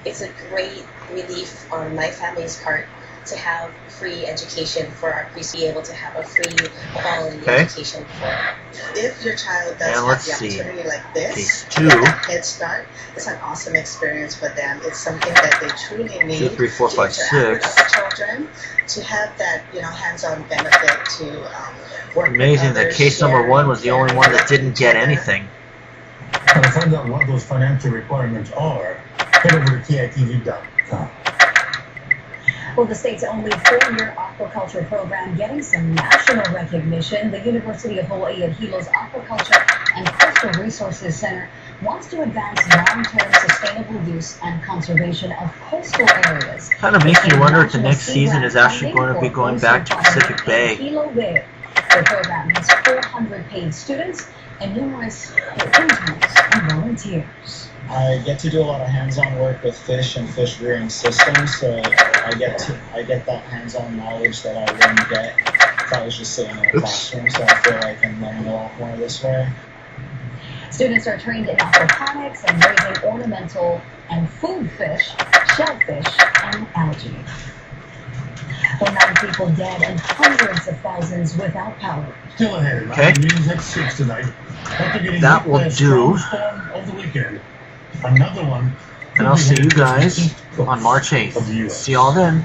It's a great relief on my family's part to have free education for our priests, be able to have a free quality education for. If your child does have the opportunity like this, that Head Start, it's an awesome experience for them. It's something that they truly need 2, 3, 4, 5, 6. with the children, to have that, you know, hands-on benefit to work Amazing with that others, case number share 1 was the only one that didn't get anything. And to find out what those financial requirements are, head over to KITV.com. Well, the state's only 4-year aquaculture program getting some national recognition. The University of Hawaii at Hilo's Aquaculture and Coastal Resources Center wants to advance long-term sustainable use and conservation of coastal areas. Kind of makes you wonder if the next season is actually going to be going back to Pacific Bay. Hilo Bay. The program has 400 paid students and numerous interns and volunteers. I get to do a lot of hands-on work with fish and fish rearing systems, so I get that hands-on knowledge that I wouldn't get if I was just sitting in a classroom, so I feel like I'm learning a lot more this way. Students are trained in aquaponics and raising ornamental and food fish, shellfish, and algae. Well, 9 people dead and hundreds of thousands without power. Still ahead. Okay. News at 6 tonight. After getting That hit by will a strong do. storm over the weekend. Another one. And I'll see you guys on March 8th. See y'all then.